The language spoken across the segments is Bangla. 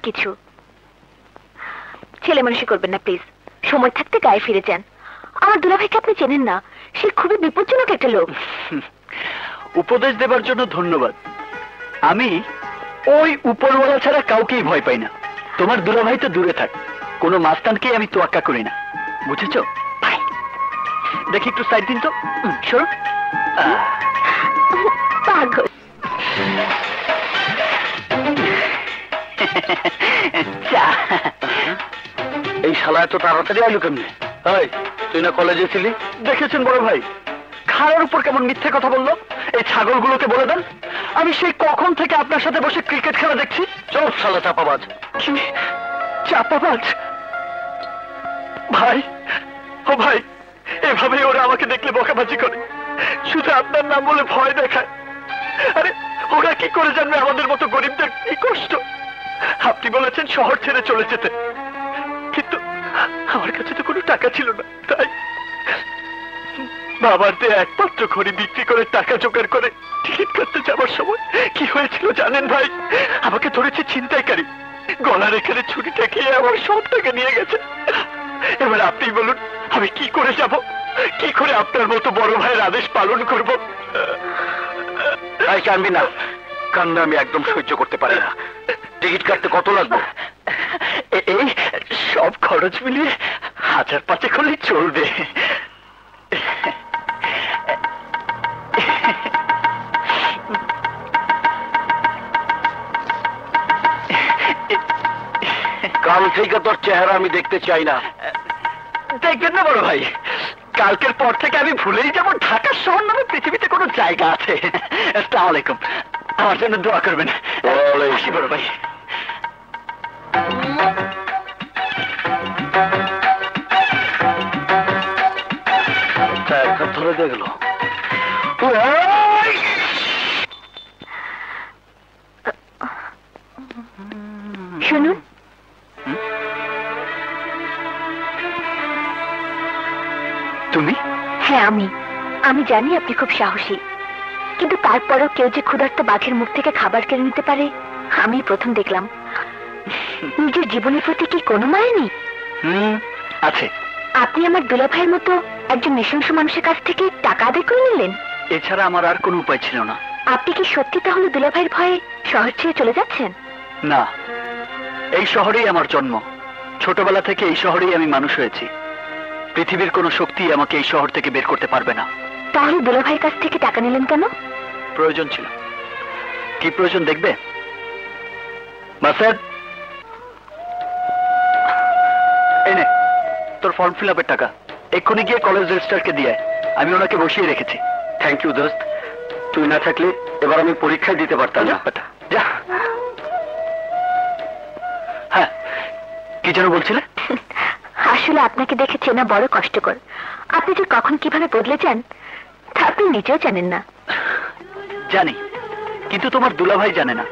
কিছু। ছেলে মানুষই করবেন না প্লিজ, সময় থাকতে গায়ে ফিরে যান। আমার দুলাভাইকে আপনি চেনেন না, সে খুবই বিপজ্জনক একটা লোক। উপদেশ দেবার জন্য ধন্যবাদ। আমি ওই উপরওয়ালা ছাড়া কাউকেই ভয় পাই না। তোমার দুলাভাই তো দূরে থাক, কোনো মাস্তানকেই আমি তোয়াক্কা করি না, বুঝেছো? ভাই দেখি একটু সাইড দিন তো। সরো। পাগল। এই শালা এত তাড়াতাড়ি আইলো কেমনে? তুই না কলেজে ছিলি? দেখেছেন বড় ভাই, খাড়ার উপর কেমন মিথ্যে কথা বললো। এই ছাগলগুলোকে বলে দেন আমি সেই কখন থেকে আপনার সাথে বসে ক্রিকেট খেলা দেখছি। চল শালা চাপাবাজ। কি চাপাবাজ? ভাই, ও ভাই, এভাবেই ওরা আমাকে দেখলে বকাবাজি করে, শুধু আপনার নাম বলে ভয় দেখায়। আরে ওরা কি করে জানবে আমাদের মতো গরিবদের কি কষ্ট? আপনি বলেছেন শহর ছেড়ে চলে যেতে, কিন্তু আমার কাছে তো কোনো টাকা ছিল না, তাই বাবার দিয়ে একমাত্র ঘড়ি বিক্রি করে টাকা জোগাড় করে টিকিট করতে যাওয়ার সময় কি হয়েছিল জানেন ভাই? আমাকে ধরেছে ছিনতাইকারী, গলার এখানে ছুরিটা খেয়ে আমার সব টাকা নিয়ে গেছে। এবার আপনি বলুন আমি কি করে যাব, কি করে আপনার মতো বড় ভাইয়ের আদেশ পালন করব? তাই কানবি না, কান্না আমি একদম সহ্য করতে পারি না। টিকিট কাটতে কত লাগবে? এই সব খরচ মিলিয়ে 1000-5 করলেই চলবে। কাল থেকে তোর চেহারা আমি দেখতে চাই না। দেখবেন না বড় ভাই, কালকের পর থেকে আমি ভুলেই যাব ঢাকা শহর নামে পৃথিবীতে কোনো জায়গা আছে। আসসালামু আলাইকুম, আমার জন্য দোয়া করবেন। আসি বড় ভাই। ধরে দিয়ে গেল। শুনুন, তুমি? হ্যাঁ আমি জানি আপনি খুব সাহসী, কিন্তু তারপরেও কেউ যে ক্ষুধার্ত বাঘের মুখ থেকে খাবার কেড়ে নিতে পারে আমি প্রথম দেখলাম। নিজের জীবনের প্রতি কি কোনো মায়া নেই? আছে। আপনি আমার দুলাভাইয়ের মতো একজন নৃশংস মানুষের কাছ থেকে টাকা আদায় করে নিলেন। এছাড়া আমার আর কোনো উপায় ছিল না। আপনি কি সত্যি তাহলে দুলাভাইয়ের ভয়ে শহর ছেড়ে চলে যাচ্ছেন? না, এই শহরেই আমার জন্ম, ছোটবেলা থেকে এই শহরেই আমি মানুষ হয়েছি। পৃথিবীর কোনো শক্তি আমাকে এই শহর থেকে বের করতে পারবে না। তাহলে দুলাভাইয়ের কাছ থেকে টাকা নিলেন কেন? প্রয়োজন ছিল। কি প্রয়োজন দেখবে? মাসাদ, এই নে তোর ফর্ম ফিল আপের টাকা, এক্ষুনি গিয়ে কলেজ রেজিস্ট্রারকে দিয়ে আমি ওনাকে বসিয়ে রেখেছি। থ্যাংক ইউ দোস্ত, তুই না থাকলে এবার আমি পরীক্ষায় দিতে পারতাম না। যা। হ্যাঁ, কি যেন বলছিলে? আসলে আপনাকে দেখে চেনা বড় কষ্টকর। আপনি যে কখন কিভাবে বদলে যান তা আপনি নিজেও জানেন না। জানি, কিন্তু তোমার দুলাভাই জানে না।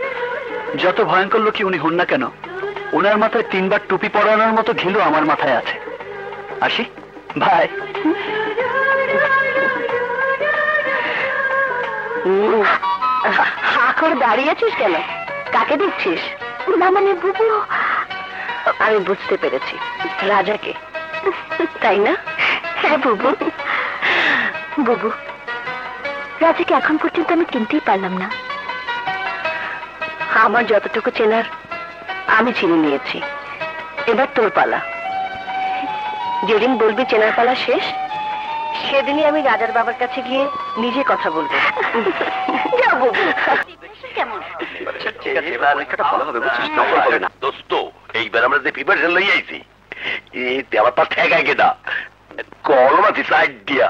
যত ভয়ঙ্কর লোকই উনি হন না কেন, ওনার মাথায় 3 বার টুপি পরানোর মতো ঘিলু আমার মাথায় আছে। আসি, ভাই। এখন দাঁড়িয়ে আছিস কেন? কাকে দেখছিস? না মানে বুবু। আমি বুঝতে পেরেছি, রাজাকে, তাই না? হ্যাঁ বুবু। বুবু, রাজাকে এখন পর্যন্ত আমি চিনতেই পারলাম না। আমার যতটুকু চেনার আমি চিনে নিয়েছি, এবার তোর পালা। যেদিন বলবি চেনার পালা শেষ, সেদিনই আমি রাজার বাবার কাছে গিয়ে নিজে কথা বলবো। কেমন? এইবার আমরা যে প্রিপারেশন লই আইছি, এতে আমার পা ঠেকায় গেদা কলম আছে সাইড দিয়া,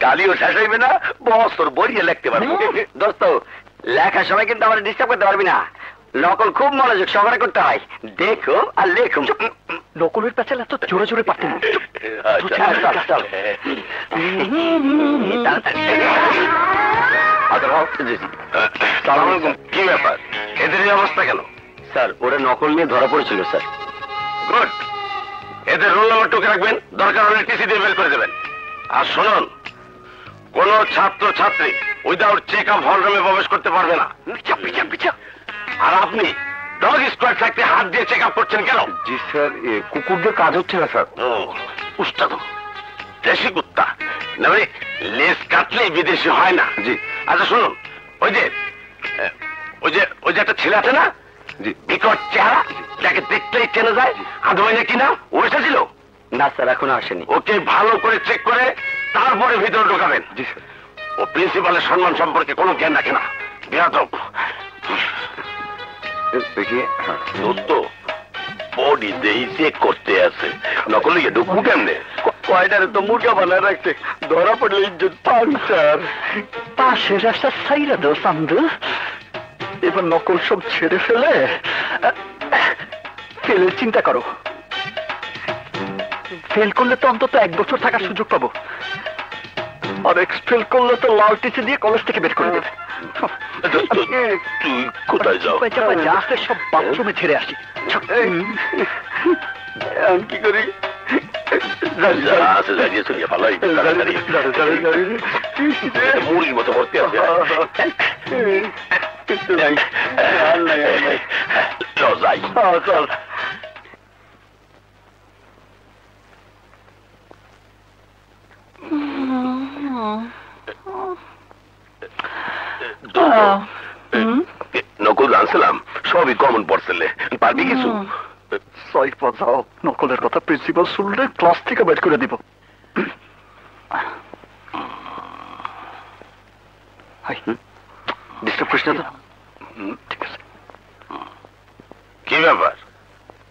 কালিও শেষ হইবে না, বছর বড়িয়ে লিখতে পারবো। দোস্ত, লেখার সময় কিন্তু আমার ডিস্টার্ব করতে পারবি না। নকল খুব মনোযোগ সহকারে করতে হয়। দেখো আর লেখো। নকলের পেছাল এত জোরে জোরে পারতেন। কি ব্যাপার, এদের এই অবস্থা কেন? স্যার, ওরা নকল নিয়ে ধরা পড়েছিল স্যার। গুড, এদের রোল নাম্বার টুকে রাখবেন, দরকার হলে টিসি দিয়ে বের করে দেবেন। আর শুনুন, কোন ছাত্র ছাত্রী উইদাউট চেক আপ হল রুমে প্রবেশ করতে পারবে না। আর আপনি ডগ স্কোয়াড থাকতে হাত দিয়ে চেক আপ করছেন কেন? জি স্যার, কুকুরদের কাজ হচ্ছে না স্যার। ও উস্তাদ দেশি কুত্তা না, মানে লেজ কাটলেই বিদেশি হয় না। জি। আচ্ছা শুনুন, ওই যে একটা ছেলে আছে না, জি। বিকট চেহারা, যাকে দেখলেই চেনা যায়, আদমাই না কিনা, ও এসেছিল? না স্যার, এখনো আসেনি। ওকে ভালো করে চেক করে তারপরে ভিতরে ঢোকাবেন। জি স্যার। ও প্রিন্সিপালের সম্মান সম্পর্কে কোনো জ্ঞান রাখে না, বেয়াদব। দেখিয়ে দোস্ত বডি দেই চেক করতে আছে, নকল লিখে ঢুকবো কেমনে? কয়টারে তো মুরগা বানায় রাখছে, ধরা পড়লে ইজ্জত পান স্যার। পাশের রাস্তা সাইরা দো সামদু, এবার নকল সব ছেড়ে ফেলে ফেলের চিন্তা করো। ফেল করলে তো অন্তত 1 বছর থাকার সুযোগ পাবো, আর এক্সফেল করলে তো লাল টিসি দিয়ে কলেজ থেকে বের করে দেবে। তুই কোথায় যাও? যা আছে সব বাথরুমে ছেড়ে আসি। কি করি? যা আছে দাঁড়িয়ে চলিয়ে ভালোই মুড়ির মতো ভর্তি আছে। যাই নকল জানছিলাম, সবই কমন পড়ছিলে, পারবি কিছু? সরি বাজাও, নকলের কথা প্রিন্সিপাল শুনলে ক্লাস থেকে বের করে দিব। ডিস্টার্ব করিস না তো? ঠিক আছে। কি ব্যাপার,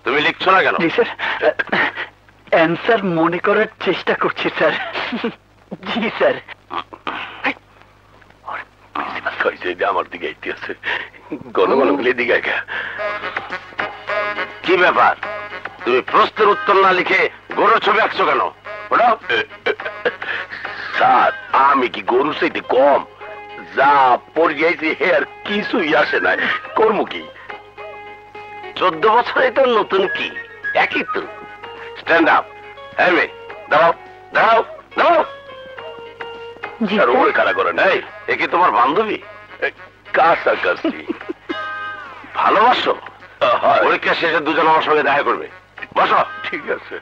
তুমি লিখছো না কেন? জি স্যার, অ্যান্সার মনে করার চেষ্টা করছি স্যার। জি স্যার। আমার দিকে আইতে আছে, ঘন ঘন গুলি দিকে। কি ব্যাপার, তুমি প্রশ্নের উত্তর না লিখে গরুর ছবি আঁকছো কেন? স্যার, আমি কি গরু চাইতে কম? যা পড়িয়েছি হে আর কিছুই আসে নাই, কর্ম কি? 14 বছরে তো নতুন কি, একই তো। Stand up. হ্যাঁ, দাঁড়াও দাঁড়াও দাঁড়াও। আর ওই কারা করে নাই, এ কি তোমার বান্ধবী? কাছাকাছি ভালোবাসো? পরীক্ষা শেষে দুজন আমার সঙ্গে দেখা করবে। বসো। ঠিক আছে।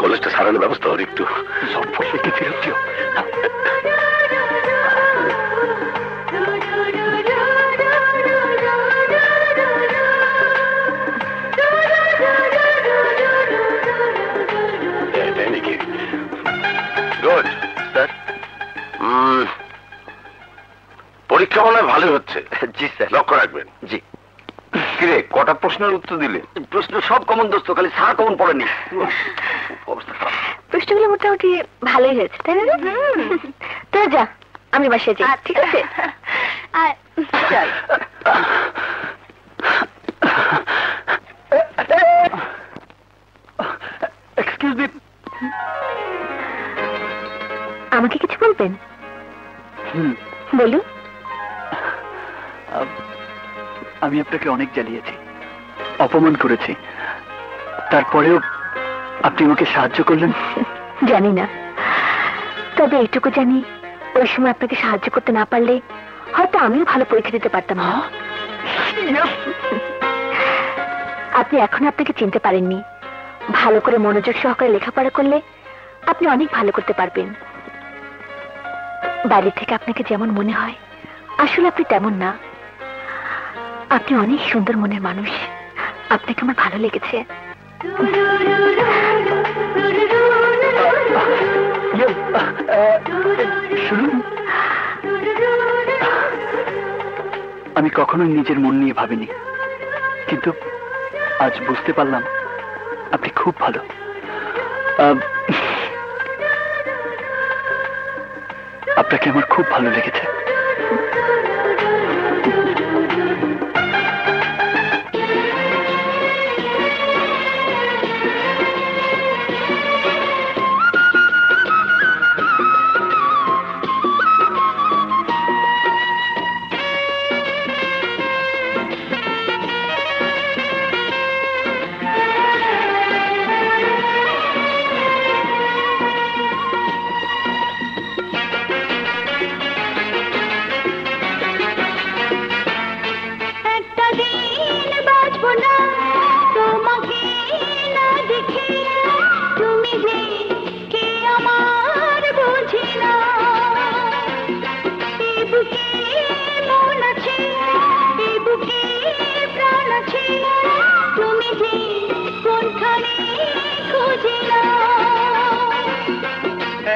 কলেজটা সারানোর ব্যবস্থা হল একটু। Good sir. পরীক্ষা মনে হয় ভালোই হচ্ছে। জি স্যার। লক্ষ্য রাখবেন। জি। কিরে, কটা প্রশ্নের উত্তর দিলে? প্রশ্ন সব কমন দোস্ত, খালি স্যার কমন পড়েনি। অবস্থা খারাপ। প্রশ্নগুলো মোটামুটি ভালোই হয়েছে, তাই না? তো যা, আমি বাসায় যাই। ঠিক আছে, চল। এক্সকিউজ মি, আমাকে কিছু বলবেন? বলুন। আমি আপনাকে অনেক জ্বালিয়েছি, অপমান করেছি, তারপরেও আপনি আমাকে সাহায্য করলেন। জানি না, তবে এইটুকু জানি, ওই সময় আপনাকে সাহায্য করতে না পারলে হয়তো আমিও ভালো পরীক্ষা দিতে পারতাম না। আপনি এখন আপনাকে চিনতে পারেননি। ভালো করে মনোযোগ সহকারে লেখাপড়া করলে আপনি অনেক ভালো করতে পারবেন। বাইরে থেকে আপনাকে যেমন মনে হয়, আসলে আপনি তেমন না। আপনি অনেক সুন্দর মনের মানুষ। আপনাকে আমার ভালো লেগেছে। শুনুন, আমি কখনোই নিজের মন নিয়ে ভাবিনি, কিন্তু আজ বুঝতে পারলাম আপনি খুব ভালো। আপনাকে আমার খুব ভালো লেগেছে।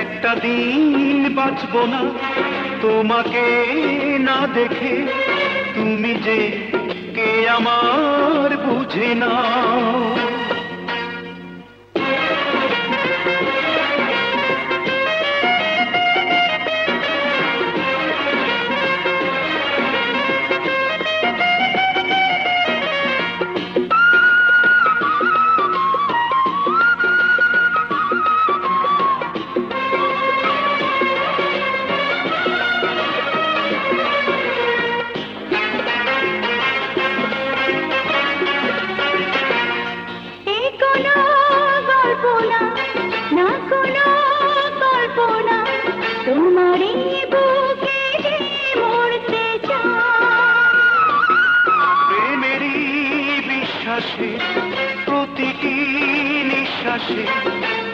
একটা দিন বাঁচবো না তোমাকে না দেখে, তুমি যে কে আমার বুঝে না। প্রতিটি নিঃশ্বাসে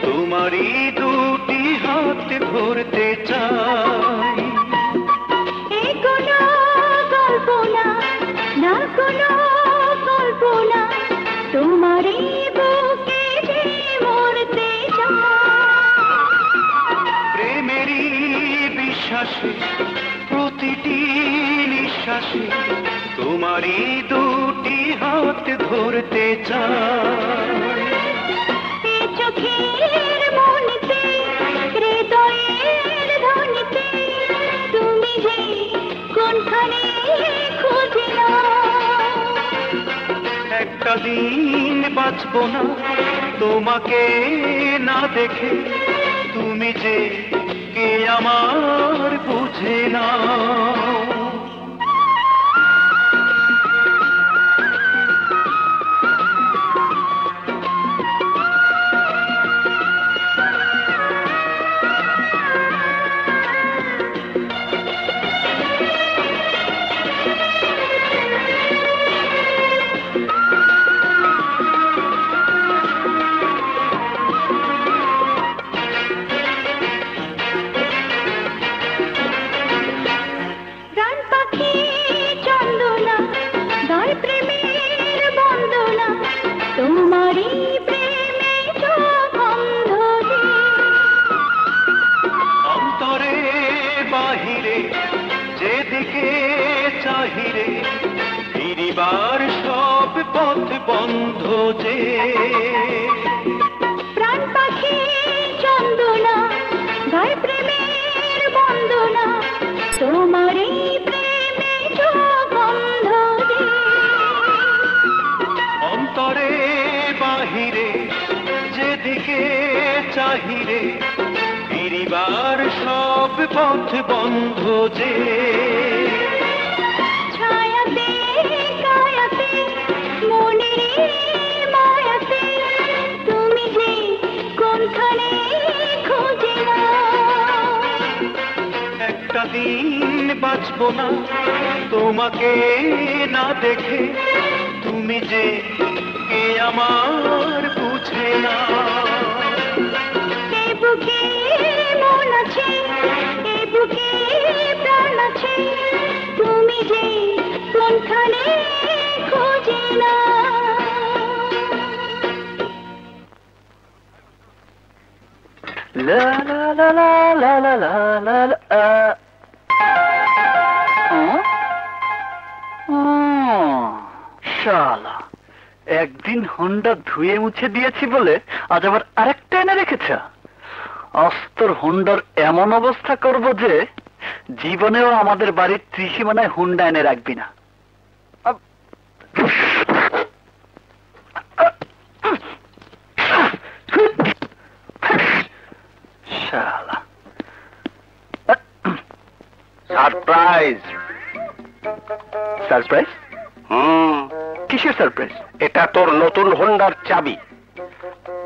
তোমারই দুটি হাত ধরতে চাই। কোনো কল্পনা না, কোনো কল্পনা, তোমারই বুকে যে মরতে চাই। প্রেমেরই বিশ্বাসে প্রতিটি নিঃশ্বাসে তোমারই দুটি হাত ধরতে চাই। চোখের মনিতে, হৃদয়ের ধ্বনিতে, তুমি যে কোনখানে খুঁজে নাও। একটা দিন বাঁচবো না তোমাকে না দেখে, তুমি যে কে আমার বুঝে না। যেদিকে চাহিরে ফিরিবার সব পথ বন্ধ যে। প্রাণ পাখি চন্দনা গায় প্রেমের বন্দনা, তোমারই প্রেমে বন্ধ যে। অন্তরে বাহিরে যেদিকে চাহিরে ফিরিবার সব পথ বন্ধ যে। ছায়াতে কায়াতে মনের মায়াতে, তুমি যে কোনখানে খুঁজে নাও। একটা দিন বাঁচবো না তোমাকে না দেখে, তুমি যে কে আমার বুঝে না। বুকে মন আছে, এ বুকে প্রাণ আছে, তুমি যে কোনখানে খোঁজে না। লা লা লা লা লা লা লা লা। শালা একদিন হোন্ডা ধুয়ে মুছে দিয়েছি বলে আজ আবার আরেকটা এনে রেখেছ। অস্তর হোন্ডার এমন অবস্থা করব যে জীবনেও আমাদের বাড়ির ত্রিসীমানায় হোন্ডা এনে রাখবি না। শালা সারপ্রাইজ। সারপ্রাইজ? কিসের সারপ্রাইজ? এটা তোর নতুন হোন্ডার চাবি।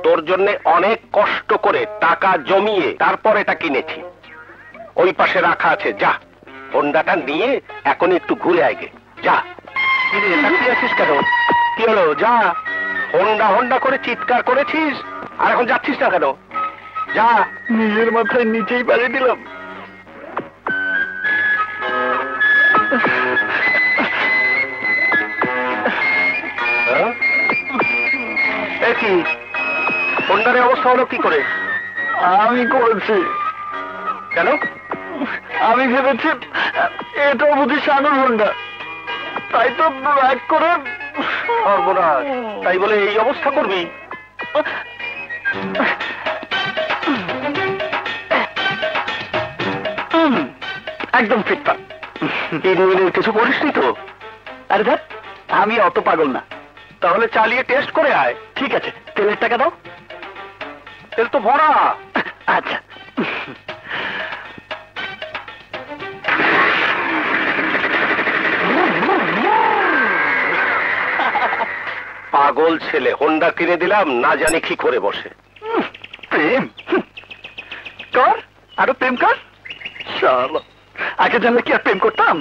তোর জন্য অনেক কষ্ট করে টাকা জমিয়ে তারপর এটা কিনেছি। ওই পাশে রাখা আছে, যা হোন্ডাটা নিয়ে এখন একটু ঘুরে আগে যা। আছিস কেন? কি হলো? যা। হোন্ডা হোন্ডা করে চিৎকার করেছিস আর এখন যাচ্ছিস না কেন? যা। নিজের মাথায় নিচেই বাড়ি দিলাম। কি হোন্ডারের অবস্থা হলো কি করে? আমি করেছি। কেন? আমি ভেবেছি এটা বুঝি শানুর হোন্ডা, তাই তো রাগ করে। সর্বনাশ, তাই বলে এই অবস্থা করবি? একদম ফিটফাট। ইঞ্জিনের কিছু করিসনি তো? আরে ধ্যাৎ, আমি অত পাগল না। তাহলে চালিয়ে টেস্ট করে আয়। ঠিক আছে, তেলের টাকা দাও। তেল তো ভরা। আচ্ছা। পাগল ছেলে, হোন্ডা কিনে দিলাম না জানি কি করে বসে। প্রেম কর, আরো প্রেম কর। শালা, আগে জানলে কি আর প্রেম করতাম?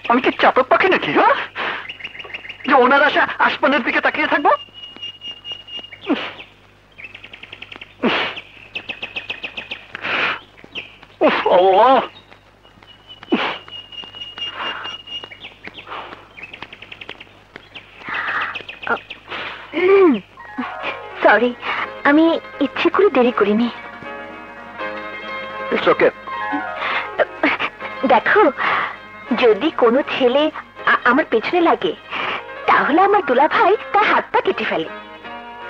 আমি কি চাতক পাখি নাকি, হ্যাঁ, যে ওনার আশা আসমানের দিকে তাকিয়ে থাকবো? উফ, আল্লাহ। সরি, আমি ইচ্ছে করে দেরি করিনি। ওকে। দেখো, যদি কোনো ছেলে আমার পেছনে লাগে তাহলে আমার দুলা ভাই তার হাত পা কেটে ফেলে।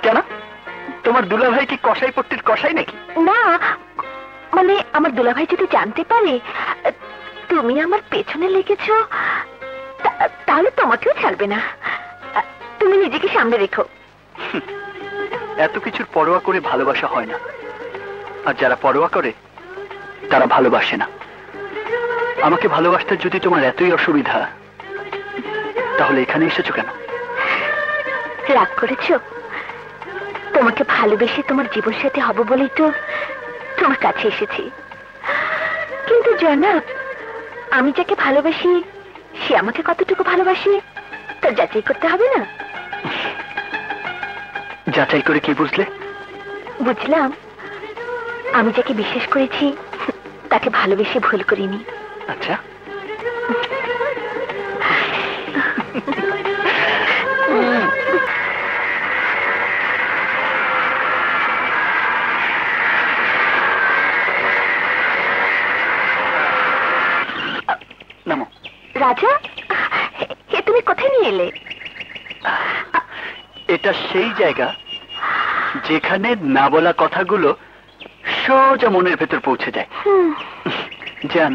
কেন? তোমার দুলা ভাই কি কসাই পট্টির কসাই নাকি? না, মানে আমার দুলা ভাই যদি জানতে পারে তুমি আমার পেছনে লেগেছো তাহলে তোমাকেও ছাড়বে না। তুমি নিজেকে সামনে রেখো। এত কিছুর পরোয়া করে ভালোবাসা হয় না, আর যারা পরোয়া করে তারা ভালোবাসে না। আমাকে ভালোবাসতে যদি তোমার এতই অসুবিধা, তাহলে এখানে এসেছো কেন? রাগ করেছো? তোমাকে ভালোবেসে তোমার জীবন সাথী হব বলেই তো তোমার কাছে এসেছি। কিন্তু জানা, আমি যাকে ভালোবাসি সে আমাকে কতটুকু ভালোবাসে তা যাচাই করতে হবে না? যাচাই করে কি বুঝলে? বুঝলাম, আমি যাকে বিশ্বাস করেছি তাকে ভালোবেসে ভুল করিনি। আচ্ছা, নামো। রাজা, এ তুমি কোথায় নিয়ে এলে? এটা সেই জায়গা যেখানে না বলা কথাগুলো সোজা মনের ভেতর পৌঁছে যায়। জান,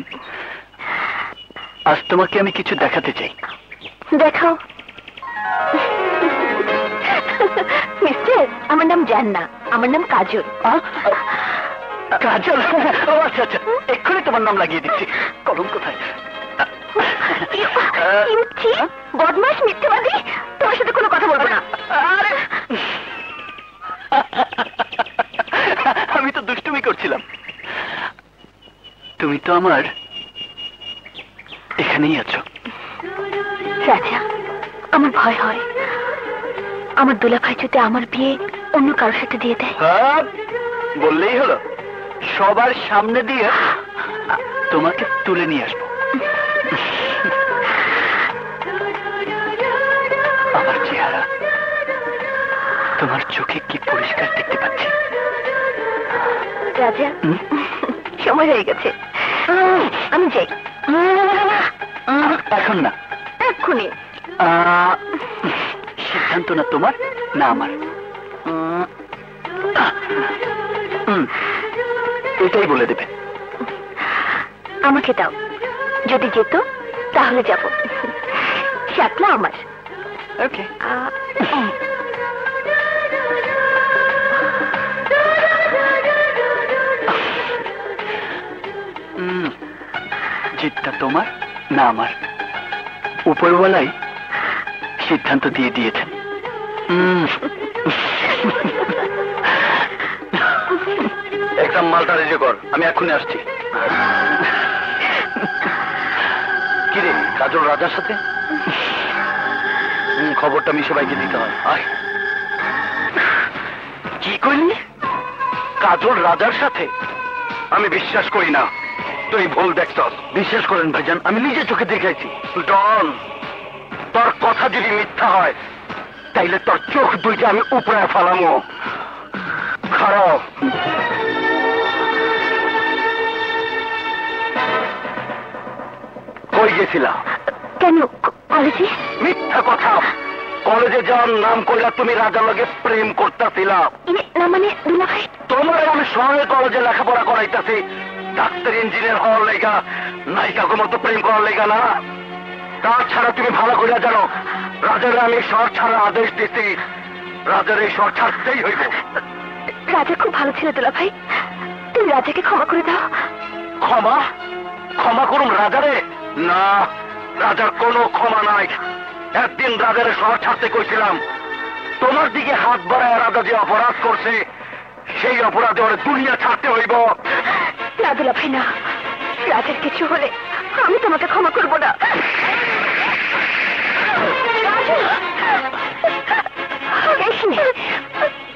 আজ তোমাকে আমি কিছু দেখাতে চাই। দেখাও। মিস্টার, আমার নাম জান্না, আমার নাম কাজল। কাজল? ও আচ্ছা আচ্ছা, এক্ষুনি তোমার নাম লাগিয়ে দিচ্ছি। কলম কোথায়? বদমাস, মিথ্যেবাদী, তোমার সাথে কোনো কথা বলবো না। আমি তো দুষ্টুমি করছিলাম। তুমি তো আমার এখানেই আছো। রাজা, আমার ভয় হয় আমার দুলা ভাই যদি আমার বিয়ে অন্য কারোর সাথে দিয়ে দেয়। বললেই হলো, সবার সামনে দিয়ে তোমাকে তুলে নিয়ে আসবো। আমার চেহারা তোমার চোখে কি পরিষ্কার দেখতে পাচ্ছি। রাজা, সময় হয়ে গেছে, আমি যাই। এখন না, এক্ষুনি। সিদ্ধান্ত না তোমার না আমার, এটাই বলে দেবে। আমাকে দাও, যদি যেত তাহলে যাব, শাপলা আমার। ওকে। জিতটা তোমার না আমার, উপরওয়ালাই সিদ্ধান্ত দিয়ে দিয়েছেন। একদম মালটা রেডি কর, আমি এখনই আসছি। কিরে কাজল রাজার সাথে? খবরটা মিশে ভাইকে দিতে হয়। আয়। কি কইলি? কাজল রাজার সাথে? আমি বিশ্বাস করি না, তুই ভুল দেখছস। বিশ্বাস করেন ভাইজান, আমি নিজে চোখে দেখাইছি। ডন, তোর কথা যদি মিথ্যা হয় তাইলে তোর চোখ দুইটা আমি উপরে ফালামো। খারাপ। কই গেছিলা? কেন কলেজে? মিথ্যা কথা। কলেজে যাওয়ার নাম কইলা তুমি রাজার লগে প্রেম করতেছিলা। না মানে দুলা ভাই, তোমার আমি শহরে কলেজে লেখাপড়া করাইতাছি ডাক্তার ইঞ্জিনিয়ার হওয়ার লেগা, নায়িকাকে মতো প্রেম করার লেগা না। তাছাড়া তুমি ভালো করে জানো রাজারে আমি শহর ছাড়ার আদেশ দিছি। রাজার এই শহর ছাড়তেই হইব। রাজা খুব ভালো ছিল দুলা ভাই, তুমি রাজাকে ক্ষমা করে দাও। ক্ষমা? ক্ষমা করুম রাজারে? না, রাজার কোনো ক্ষমা নাই। একদিন রাজারে শহর ছাড়তে কইছিলাম, তোমার দিকে হাত বাড়ায় রাজা যে অপরাধ করছে সেই অপরাধে ওর দুনিয়া ছাড়তে হইব। না দুলা ভাই না, রাজার কিছু হলে আমি তোমাকে ক্ষমা করব না।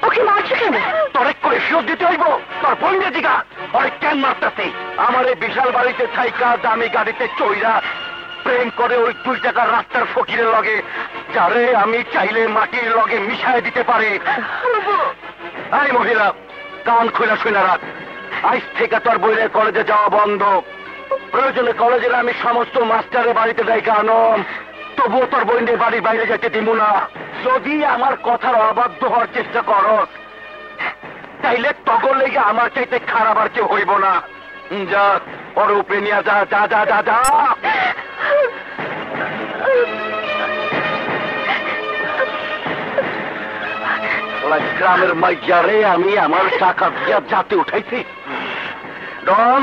ওকে মারছো কেন? তোরে করে ফেরত দিতে হইব। তোর বন্ধে দিঘা ওরে কেন মারতেছে? আমার এই বিশাল বাড়িতে থাইকা দামি গাড়িতে চইরা প্রেম করে ওই 2 টাকার রাস্তার ফকিরের লগে, যারে আমি চাইলে মাটির লগে মিশায় দিতে পারি। এই মহিলা, কান খোলা শুনে রাখ, আজ থেকে তোর বইয়ের কলেজে যাওয়া বন্ধ। প্রয়োজনে কলেজের আমি সমস্ত মাস্টারের বাড়িতে ডাইকা আনম, তবুও তোর বইনের বাড়ির বাইরে যেতে দিব না। যদি আমার কথার অবাধ্য হওয়ার চেষ্টা করো তাইলে তখন লেগে আমার চাইতে খারাপ আর কেউ হইব না। যা, ওর উপরে নিয়ে যা, যা যা যা যা। গ্রামের মাইয়ারে আমি আমার টাকা দিয়া জাতে উঠাইছি। ডন,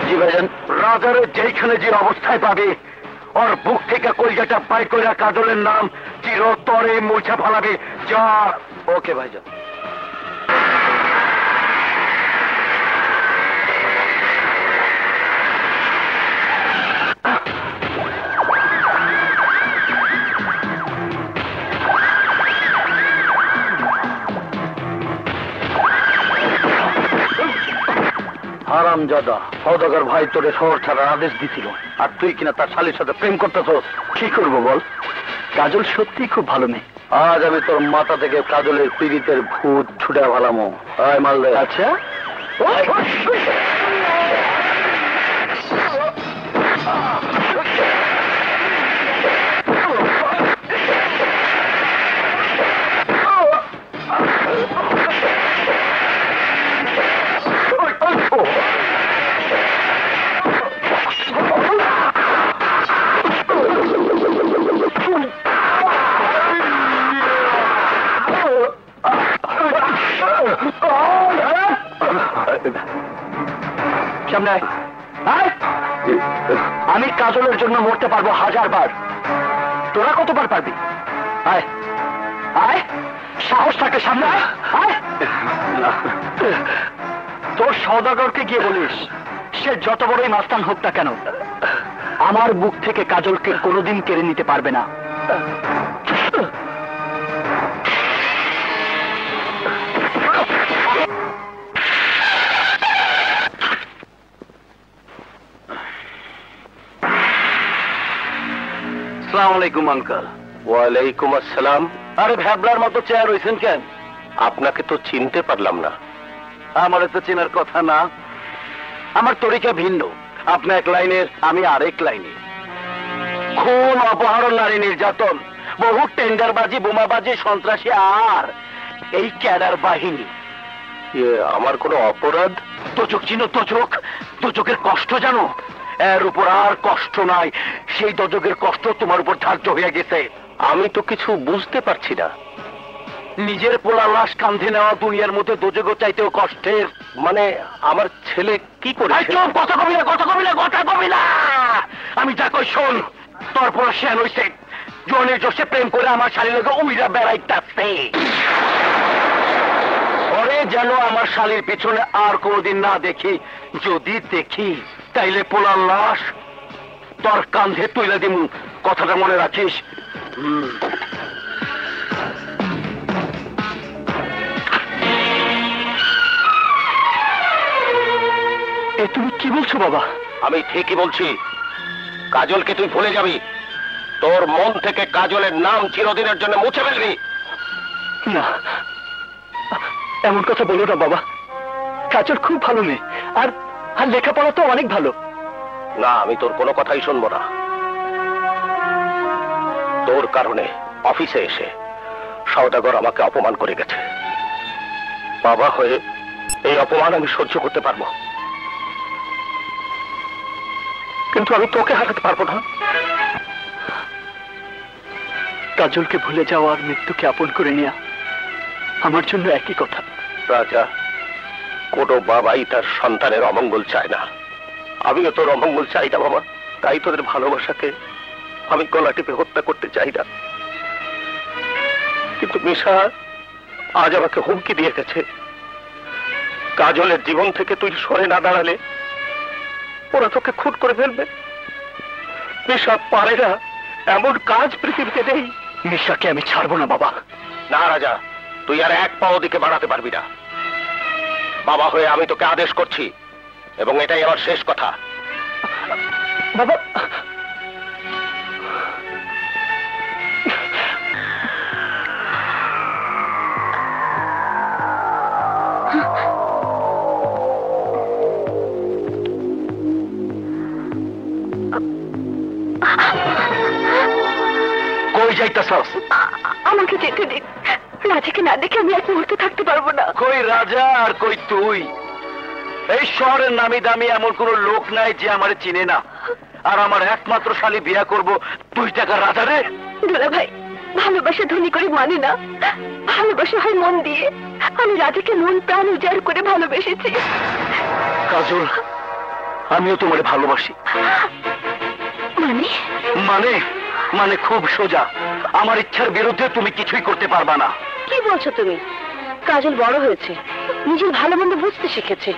জি ভাইজান, রাজারে যেখানে যে অবস্থায় পাবে ওর বুক থেকে কলজাটা বাই কইরা কাজলের নাম চিরতরে মুছা ফেলাবে। যা। ওকে ভাইজান। হারামজাদা, সওদাগর ভাই তোরে শহর ছাড়ার আদেশ দিছিল, আর তুই কিনা তার শালীর সাথে প্রেম করতেছস। কি করবো বল, কাজল সত্যি খুব ভালো মেয়ে। আজ আমি তোর মাথা থেকে কাজলের পীড়িতের ভূত ছুটে ভালামো। আয় মারলে। আচ্ছা, সামনে আয়। আমি কাজলের জন্য মরতে পারবো 1000 বার, তোরা কতবার পারবি? আয় আয়, সাহস থাকে সামনে আয়। আয়। তোর সওদাগরকে গিয়ে বলিস, সে যত বড়ই মাস্তান হোক না কেন, আমার বুক থেকে কাজলকে কোনোদিন কেড়ে নিতে পারবে না। আসসালামু আলাইকুম আঙ্কেল। ওয়ালাইকুম আসসালাম। আরে ভ্যাবলার মতো চেয়ার হয়েছেন কেন? আপনাকে তো চিনতে পারলাম না। আমার তো চেনার কথা না, আমার তরিকা ভিন্ন। আপনি এক লাইনের, আমি আরেক লাইনে। খুন, অপহরণ, নারী নির্যাতন, বহু টেন্ডারবাজি, বোমাবাজি, সন্ত্রাসী, আর এই ক্যাডার বাহিনী। আমার কোনো অপরাধ? তোচক চিনো, তোচক, তোচকের কষ্ট জানো? এর উপর আর কষ্ট নাই, সেই দোজকের কষ্ট তোমার উপর ধার্য হয়ে গেছে। আমি তো কিছু বুঝতে পারছি না। নিজের পোলা লাশ কাঁধে নেওয়া দুনিয়ার মধ্যে দোজক চাইতেও কষ্টের। মানে আমার ছেলে কি করে? কথা কবি না, কথা কবি না, কথা কবি না। আমি যা কই শোন, তোর পর শেয়ান হইছে, জনের জোশে প্রেম করে আমার শালীর লোক উইরা বেড়াইতেছে। ওরে যেন আমার শালীর পিছনে আর কোনদিন না দেখি, যদি দেখি তাইলে পোলার লাশ তোর কাঁধে তুইলা দিমু, কথাটা মনে রাখিস। এ তুমি কি বলছো বাবা? আমি ঠিকই বলছি। কাজলকে তুই ভুলে যাবি, তোর মন থেকে কাজলের নাম চিরদিনের জন্য মুছে ফেলবি। না, এমন কথা বলো না বাবা। কাজল খুব ভালো মেয়ে, আর আর লেখাপড়া তো অনেক ভালো। না, আমি তোর কোনো কথাই শুনবো না। তোর কারণে অফিসে এসে সওদাগর আমাকে অপমান করে গেছে। বাবা হয়ে এই অপমান আমি সহ্য করতে পারবো, কিন্তু আমি তোকে হারাতে পারবো না। কাজলকে ভুলে যাওয়া আর মৃত্যুকে আপন করে নেওয়া আমার জন্য একই কথা। রাজা, কোনো বাবাই তার সন্তানের অমঙ্গল চায় না। আমিও তোর অমঙ্গল চাই না বাবা, তাই তোদের ভালোবাসাকে আমি গলা টিপে হত্যা করতে চাই না। কিন্তু মিশা আজ আমাকে হুমকি দিয়ে গেছে, কাজলের জীবন থেকে তুই সরে না দাঁড়ালে ওরা তোকে খুন করে ফেলবে। মিশা পারে না, এমন কাজ পৃথিবীতে নেই। মিশাকে আমি ছাড়বো না বাবা। না রাজা, তুই আর এক পাও দিকে বাড়াতে পারবি না। বাবা হয়ে আমি তোকে আদেশ করছি, এবং এটাই আমার শেষ কথা। বাবা, কই যাইতাছস? আমাকে যেতে দিন, রাজাকে না দেখে আমি এক মুহূর্তে থাকতে পারবো না। কই রাজা আর কই তুই? এই শহরের নামি দামি এমন কোন লোক নাই যে আমারে চিনে না, আর আমার একমাত্র শালী বিয়া করব 2 টাকার রাজা রে? দুলা ভাই, ভালোবাসা ধনী করে মানে না, ভালোবাসা হয় মন দিয়ে। আমি রাজাকে মন প্রাণ উজাড় করে ভালোবেসেছি। কাজল, আমিও তোমারে ভালোবাসি। মানে? মানে মানে খুব সোজা, আমার ইচ্ছার বিরুদ্ধে তুমি কিছুই করতে পারবা না। কি বলছো তুমি? কাজল বড় হয়েছে, নিজের ভালো মন্দ বুঝতে শিখেছে।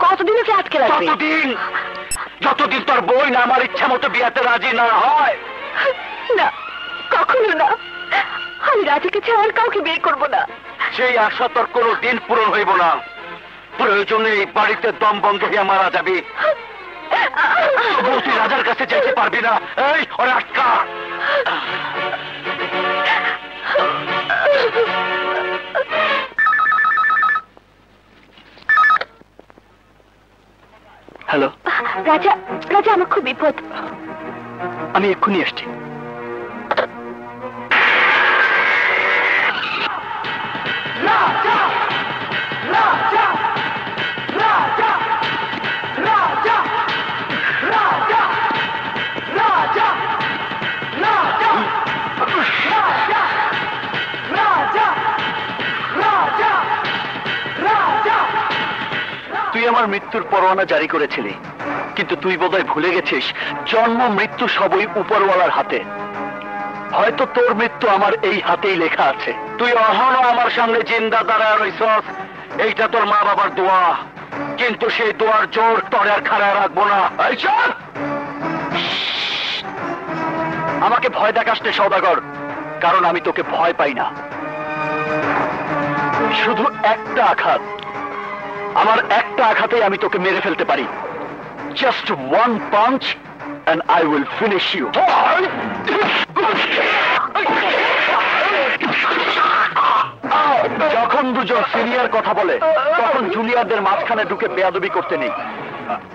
কতদিন ওকে আটকে রাখবে? যতদিন তোর বই না আমার ইচ্ছা মতো বিয়াতে রাজি না হয়। না, কখনো না। আমি রাজাকে ছাড়া আর কাউকে বিয়ে করবো না। সেই আশা তোর কোনো দিন পূরণ হইব না। প্রয়োজনে এই বাড়িতে দম বন্ধ হয়ে মারা যাবে। তুই রাজার কাছে যেতে পারবি না। এই ওরে আটকা। হ্যালো রাজা, রাজা আমার খুব বিপদ। আমি এক্ষুনি আসছি। তুই আমার মৃত্যুর পরোয়ানা জারি করেছিলি, কিন্তু তুই বোধহয় ভুলে গেছিস জন্ম মৃত্যু সবই উপরওয়ালার হাতে। হয়তো তোর মৃত্যু আমার এই হাতেই লেখা আছে। তুই অহনো আমার সামনে জিন্দা দাঁড়ায় রইছস, এইটা তোর মা বাবার দোয়া, কিন্তু সেই দোয়ার জোর তোর আর খাড়ায় রাখবো না। এই চল। আমাকে ভয় দেখাস নে সওদাগর, কারণ আমি তোকে ভয় পাই না। শুধু একটা আঘাত, আমার একটা আঘাতেই আমি তোকে মেরে ফেলতে পারি। Just one punch and I will finish you. যখন দুজন সিনিয়র কথা বলে তখন জুনিয়রদের মাঝখানে ঢুকে বেয়াদবি করতে নেই।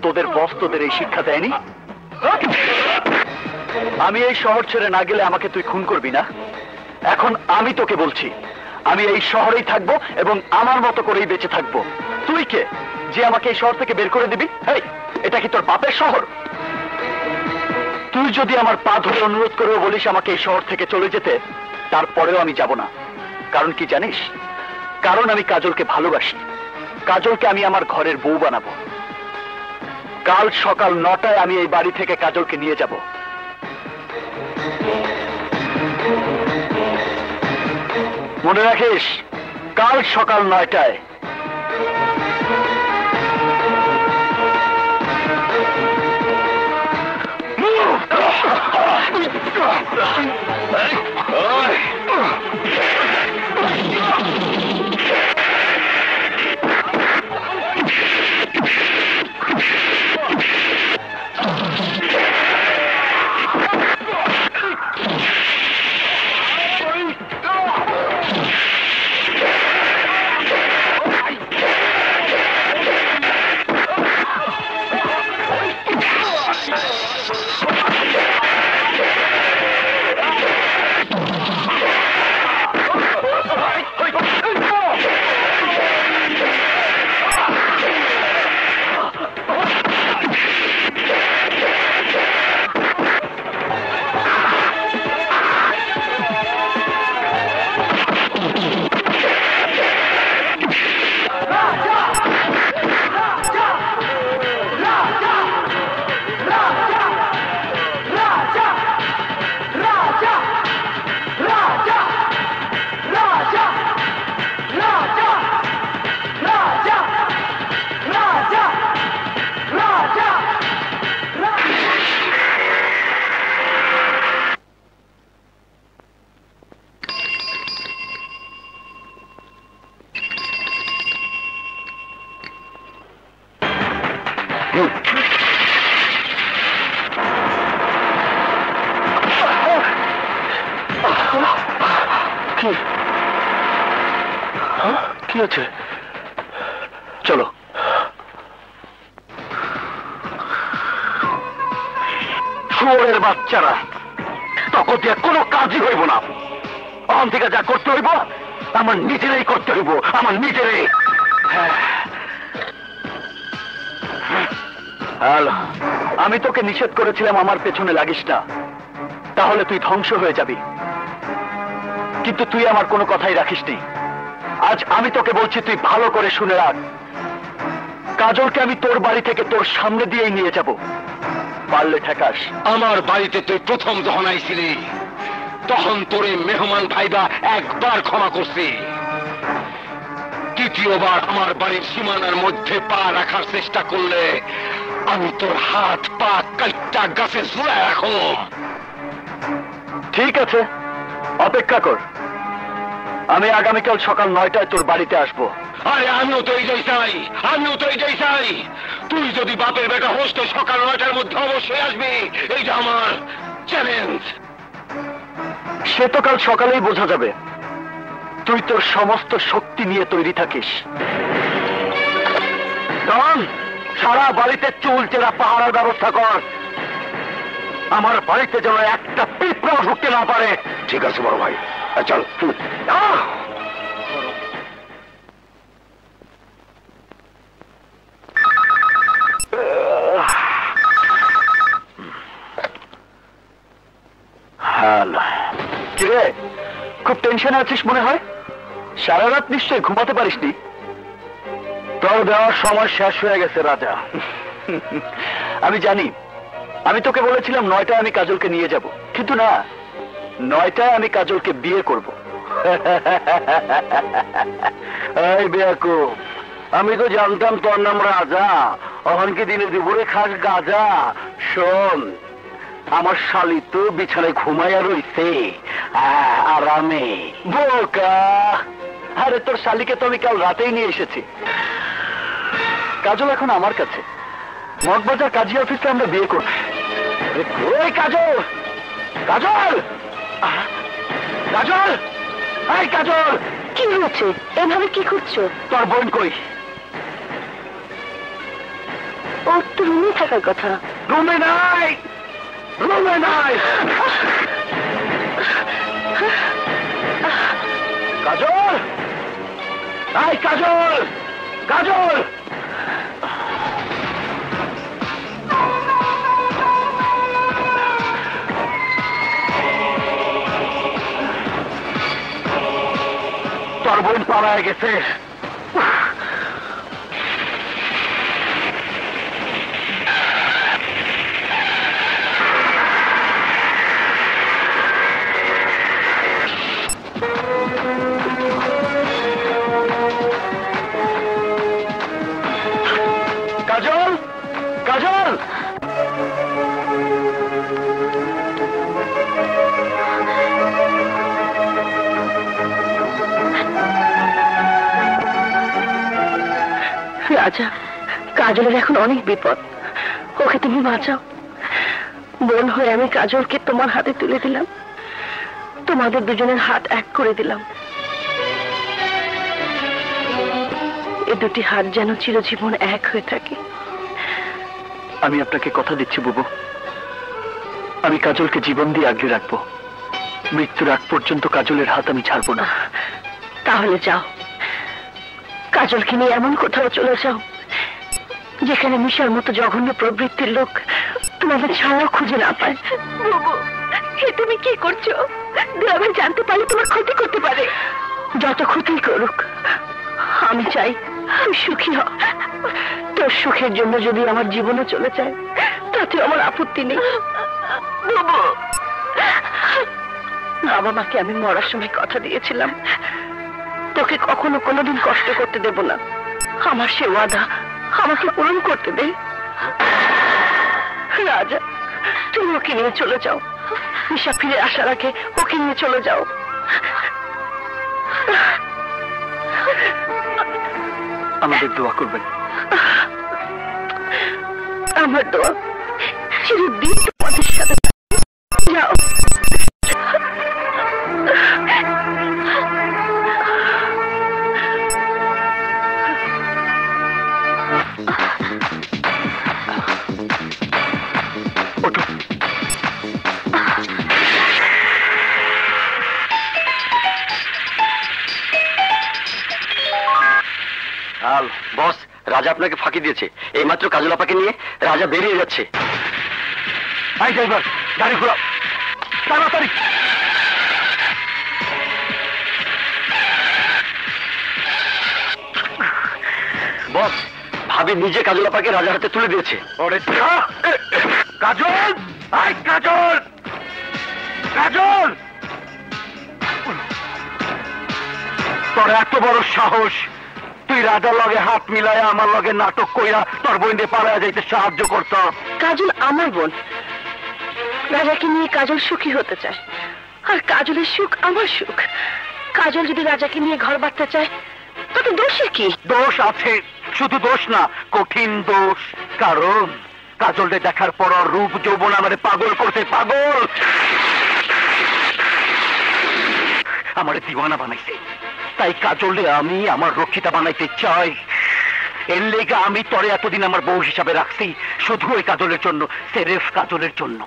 তোদের বস তোদের এই শিক্ষা দেয়নি? আমি এই শহর ছেড়ে না গেলে আমাকে তুই খুন করবি না? এখন আমি তোকে বলছি, আমি এই শহরেই থাকবো এবং আমার মতো করেই বেঁচে থাকবো। তুই কে যে আমাকে এই শহর থেকে বের করে দিবি? হেই, এটা কি তোর বাপের শহর? তুই যদি আমার পা ধরে অনুরোধ করেও বলিস আমাকে এই শহর থেকে চলে যেতে, তারপরেও আমি যাব না। কারণ কি জানিস? কারণ আমি কাজলকে ভালোবাসি। কাজলকে আমি আমার ঘরের বউ বানাবো। কাল সকাল 9টায় আমি এই বাড়ি থেকে কাজলকে নিয়ে যাব। মনে রাখিস, কাল সকাল 9টায়। কি হচ্ছে? চলো। শুয়োরের বাচ্চারা, তখন দিয়ে কোনো কাজই হইব না। অহন থেকে যা করতে হইব আমার নিজেরাই করতে হইব, আমার নিজেরাই। হ্যালো, আমি তোকে নিষেধ করেছিলাম আমার পেছনে লাগিস না, তাহলে তুই ধ্বংস হয়ে যাবি। কিন্তু তুই আমার কোনো কথাই রাখিসনি। আজ আমি তোকে বলছি, তুই ভালো করে শুনে রাখ। কাজলকে আমি তোর বাড়ি থেকে তোর সামনে দিয়েই নিয়ে যাব। পারলে ঠেকাস। আমার বাড়িতে তুই প্রথম যখন আইছিলি তখন তোরে মেহমান ভাইবা একবার ক্ষমা করছি। দ্বিতীয়বার আমার বাড়ির সীমানার মধ্যে পা রাখার চেষ্টা করলে আমি তোর হাত পা কাইটা গাছে ঝুলায় রাখুম। ঠিক আছে, অপেক্ষা কর। আমি আগামীকাল সকাল 9টায় তোর বাড়িতে আসবো। আরে আমিও তো এইটাই চাই, আমিও তো এইটাই চাই। তুই যদি বাপের বেটা হোস তো সকাল 9টার মধ্যে অবশ্যই আসবি, এইটা আমার চ্যালেঞ্জ। সে তো কাল সকালেই বোঝা যাবে। তুই তোর সমস্ত শক্তি নিয়ে তৈরি থাকিস। ডন, সারা বাড়িতে চুল চেরা পাহারার ব্যবস্থা কর। আমার বাড়িতে যেন একটা পিঁপড়াও ঢুকতে না পারে। ঠিক আছে বড় ভাই, চল। হ্যালো, কিরে খুব টেনশনে আছিস মনে হয়? সারা রাত নিশ্চয়ই ঘুমাতে পারিসনি। তোর দেওয়ার সময় শেষ হয়ে গেছে রাজা। আমি জানি, আমি তোকে বলেছিলাম 9টায় আমি কাজলকে নিয়ে যাব, কিন্তু না, 9টায় আমি কাজলকে বিয়ে করব। এই বেয়াকুব, আমি তো জানতাম তোর নাম রাজা। অহন কি দিনে দুপুরে খাস গাজা? শোন, আমার শালি তো বিছানায় ঘুমাইয়া রইছে আরামে। বোকা, আরে তোর শালিকে তো আমি কাল রাতেই নিয়ে এসেছি। কাজল এখন আমার কাছে। মগবাজার কাজী অফিসে আমরা বিয়ে করব। ওই কাজল, কাজল, কাজল, এই কাজল, কি হয়েছে? এভাবে কি করছো? তোর বোন কই? ওর তো রুমে থাকার কথা। রুমে নাই, রুমে নাই। কাজল, এই কাজল, কাজল। তোর বোন পালায় গেছে। কাজল, কাজল। রাজা, কাজলের এখন অনেক বিপদ, ওকে তুমি বাঁচাও। বোন হয়ে আমি কাজলকে তোমার হাতে তুলে দিলাম, তোমাদের দুজনের হাত এক করে দিলাম। এ দুটি হাত যেন চিরজীবন এক হয়ে থাকে। আমি আপনাকে কথা দিচ্ছি বুবু, আমি কাজলকে জীবন দিয়ে আগলে রাখবো। মৃত্যুর আগ পর্যন্ত কাজলের হাত আমি ছাড়বো না। তাহলে যাও, কাজলকে নিয়ে এমন কোথাও চলে যাও যেখানে মিশার মতো জঘন্য প্রবৃত্তির লোক তোমাদের ছাড়াও খুঁজে না পায়। বাবু, এ তুমি কি করছো? দুলাভাই জানতে পারলে তোমার ক্ষতি করতে পারে। যত ক্ষতি করুক, আমি চাই তুই সুখী হ। তোর সুখের জন্য যদি আমার জীবনও চলে যায় তাতে আমার আপত্তি নেই। বাবু, বাবা মাকে আমি মরার সময় কথা দিয়েছিলাম তোকে কখনো কোনোদিন কষ্ট করতে দেব না। আমার সে ওয়াদা আমাকে পূরণ করতে দে। রাজা, তুমি ওকে নিয়ে চলে যাও। মিশা ফিরে আসার আগে ওকে নিয়ে চলে যাও। আমাদের দোয়া করবেন। আমার দোয়া চিরদিন তোমাদের সাথে। যাও। বস, রাজা আপনাকে ফাঁকি দিয়েছে। এইমাত্র কাজল আপাকে নিয়ে রাজা বেরিয়ে যাচ্ছে। এই ড্রাইভার, গাড়ি ঘোরাও তাড়াতাড়ি। বস, ভাবি নিজে কাজল আপাকে রাজার হাতে তুলে দিয়েছে। কাজল, এই কাজল, কাজল, তোর এত বড় সাহস, তুই রাজার লগে হাত মিলায় আমার লগে নাটক কইরা তোর বোনকে পালায়া যাইতে সাহায্য করত। কাজল আমার বোন, রাজাকে নিয়ে কাজল সুখী হতে চায়, আর কাজলের সুখ আমার সুখ। কাজল যদি রাজাকে নিয়ে ঘর বাঁধতে চায় তাতে দোষে কি? দোষ আছে, শুধু দোষ না, কঠিন দোষ। কারণ কাজলকে দেখার পর রূপ যৌবন আমাদের পাগল করতে, পাগল আমারে দিওয়ানা বানাইছে। তাই কাজলে আমি আমার রক্ষিতা বানাইতে চাই। এর লেগে আমি তরে এতদিন আমার বউ হিসাবে রাখছি, শুধু ওই কাজলের জন্য, সেরেফ কাজলের জন্য।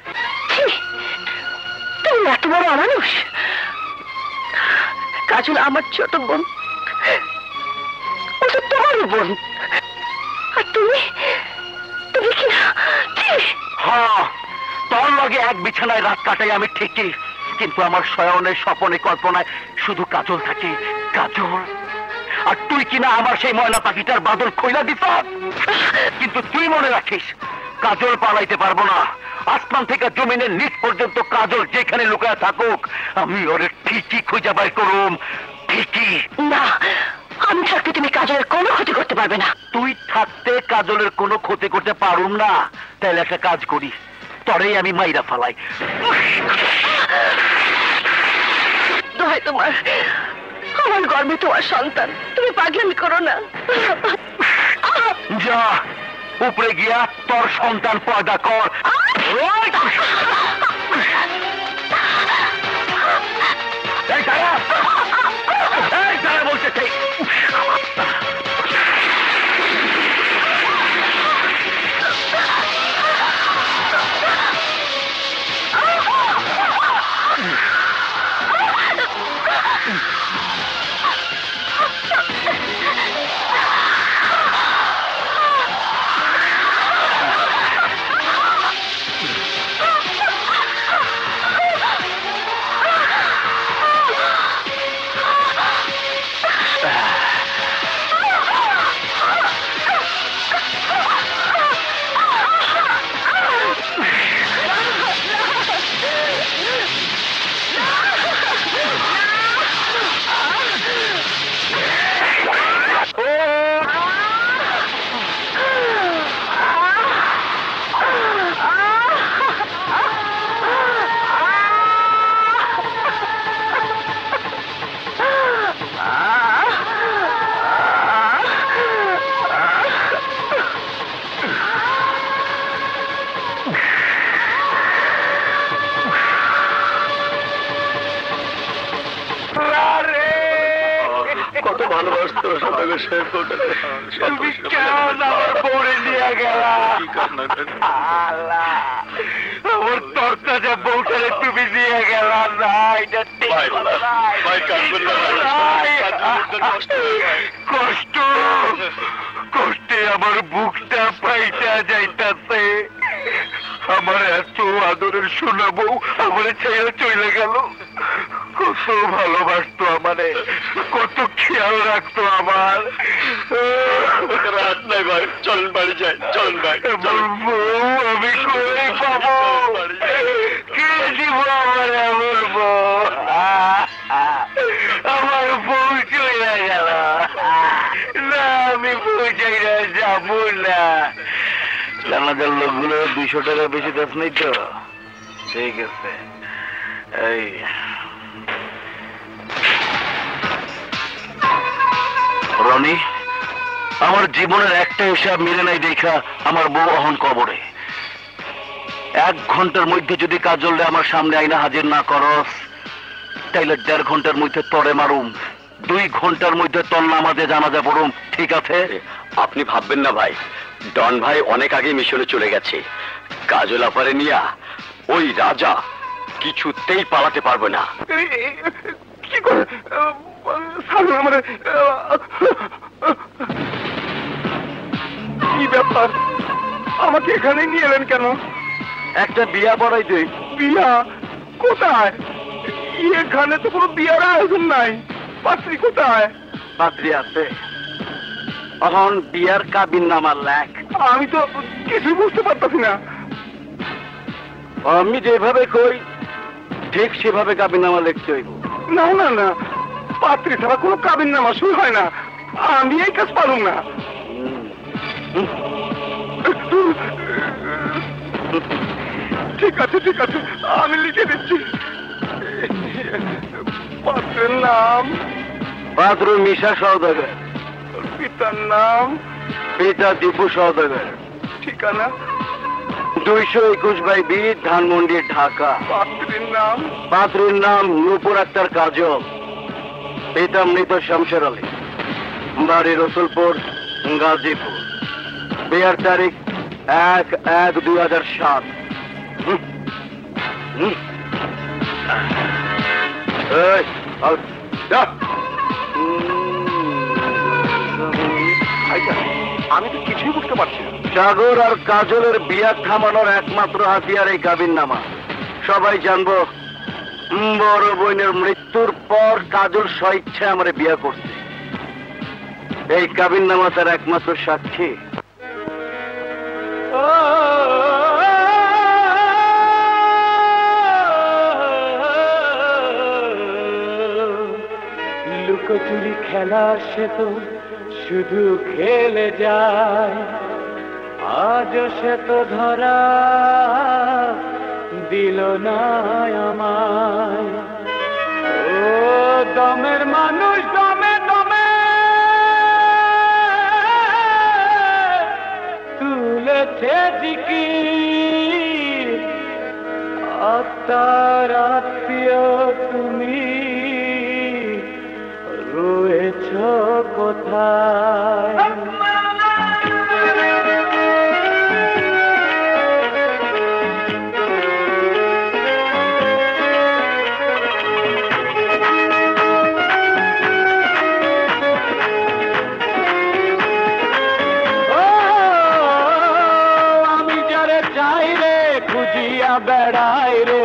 তুমি এত বড় অমানুষ। কাজল আমার ছোট বোন, ও তো তোমার বোন, আর তুমি তুমি কি? হ্যাঁ, তোর লগে এক বিছানায় রাত কাটাই আমি ঠিকই, কিন্তু আমার শয়নের স্বপনে কল্পনায় শুধু কাজল থাকে, কাজল। আর তুই কিনা আমার সেই ময়না পাখিটার বাদল খইলা দিত। কিন্তু তুই মনে রাখিস, কাজল পালাইতে পারবো না। আসমান থেকে জমিনের নিচ পর্যন্ত কাজল যেখানে লুকায় থাকুক, আমি ওরে ঠিকই খুঁজে বাই করুম, ঠিকই। না, আমি থাকতে তুমি কাজলের কোনো ক্ষতি করতে পারবে না। তুই থাকতে কাজলের কোনো ক্ষতি করতে পারুম না। তাহলে একটা কাজ করি, তরেই আমি মাইরা ফালাই। দোহাই তোমার, আমার গর্বে তোমার সন্তান, তুমি পাগলামি করো না। যা উপরে গিয়া তোর সন্তান পয়দা কর। বলছে তুমি কেন আমার বউরে নিয়ে গেলা? আমার তরতাজা বউটারে তুমি নিয়ে গেলা না, এটা ঠিক হলো না। কষ্ট কষ্টে আমার বুকটা ফাইটা যাইতাছে। আমার এত আদরের শোনা বউ আমার ছেড়ে চলে গেল। কত ভালোবাসতো আমারে, কত খেয়াল রাখতো আমার। রাত নাই ভাই, চলেন বাড়ি যাই, চলেন ভাই। বলবো আমি করে পাবো, কে দিব আমারে? বলবো আমার বউ চলে গেল না, আমি বউ চাইলে যাবো না। জানাজার লোকগুলো 200 টাকা বেশি দাস নেই তো? ঠিক আছে। এই রনি, আমার জীবনের একটা হিসাব মিলে নাই দেখা আমার বউ অহন কবরে। 1 ঘন্টার মধ্যে যদি কাজলরে আমার সামনে আইনা হাজির না করস, তাইলে 1.5 ঘন্টার মধ্যে তরে মারুম, 2 ঘন্টার মধ্যে তোর নামাজে জানাজা পড়ুম। ঠিক আছে? আপনি ভাববেন না ভাই, ডন ভাই অনেক আগে মিশনে চলে গেছে। কাজল আপারে নিয়া ওই রাজা কিছুতেই পালাতে পারবে না। কি করে আমার কি ব্যাপার? আমাকে এখানে নিয়ে এলেন কেন? একটা বিয়া পড়াই তুই। বিয়া কোথায়? এখানে তো কোনো বিয়ার আয়োজন নাই। পাত্রী কোথায়? পাত্রী আছে, এখন বিয়ার কাবিন নামার লেখ। আমি তো কিছুই বুঝতে পারতেছি না। আমি যেভাবে কই ঠিক সেভাবে কাবিন নামা লিখতে হইব। না না না, পাত্রী ছাড়া কোনো কাবিন নামা শুরু হয় না। আমি এই কাজ পারুম না। ঠিক আছে ঠিক আছে, আমি লিখে দিচ্ছি। পাত্রের নাম পাত্র মিশা সওদাগর, পিতার নাম পিতা দীপু সওদাগর, ঠিকানা 221/B ধানমন্ডি, ঢাকা। পাত্রীর নাম নূপুর আক্তার কাজল, পিতা মৃত শামশের আলী, বাড়ি রসুলপুর, গাজীপুর। বিয়ার তারিখ 1/1/2007। আমি তো কিছুই বুঝতে পারছি না। সাগর আর কাজলের বিয়া থামানোর একমাত্র হাতিয়ার এই কাবিননামা। সবাই জানবো বড় বোনের মৃত্যুর পর কাজল স্বইচ্ছা আমার বিয়া করছে। এই কাবিননামা তার একমাত্র সাক্ষী। লুকোচুরি খেলা সে তো শুধু খেলে যায়, আজ সে তো ধরা দিল না আমায়। ও দমের মানুষ দমে দমে তুলেছে জিকির, আত্মার আত্মীয় তুমি রয়েছ কোথায়? আমি যারে চাই রে খুঁজিয়া বেড়াই রে,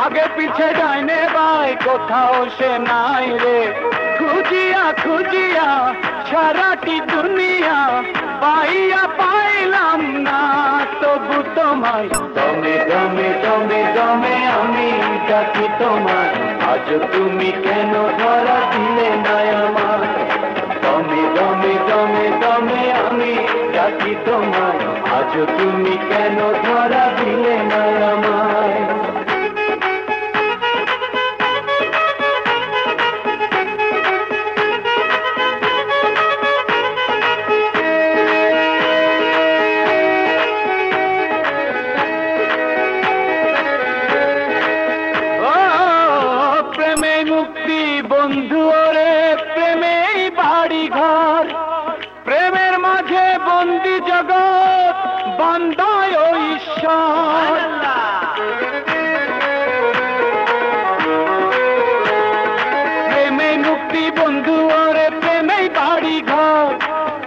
আগে পিছে ডাইনে বাই কোথাও সে নাই রে। খুঁজিয়া খুঁজিয়া সারাটি দুনিয়া পাইয়া পাইলাম না, তবু তোমায় দমে দমে দমে দমে আমি ডাকি তোমায়। আজ তুমি কেন ধরা দিলে না আমার? দমে দমে দমে দমে আমি ডাকি তোমায়। আজ তুমি কেন ধরা দিলে না আমায়? বন্ধু ওরে প্রেমে বাড়ি ঘর বন্দি জগৎ বান্দায় ও ঈশ্বর প্রেমে মুক্তি বন্ধু ওরে প্রেমে বাড়ি ঘর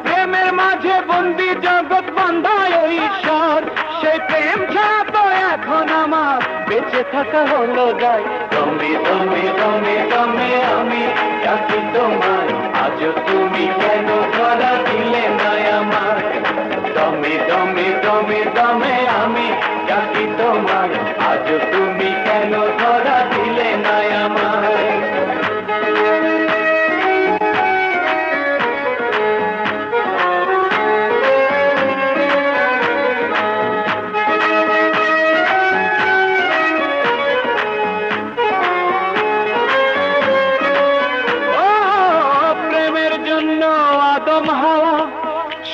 প্রেমের মাঝে বন্দি জগৎ বান্দায় ও ঈশ্বর সেই প্রেম ছাড়া তো এখন আমার বেঁচে থাকা হলো যায় দমে দমে দমে দমে আমি ডাকি তোমায় আজ তুমি কেন ধরা দিলে না আমার দমে দমে দমে দমে আমি ডাকি তোমায় আজ তুমি কেন ধরা দিলে না আমায়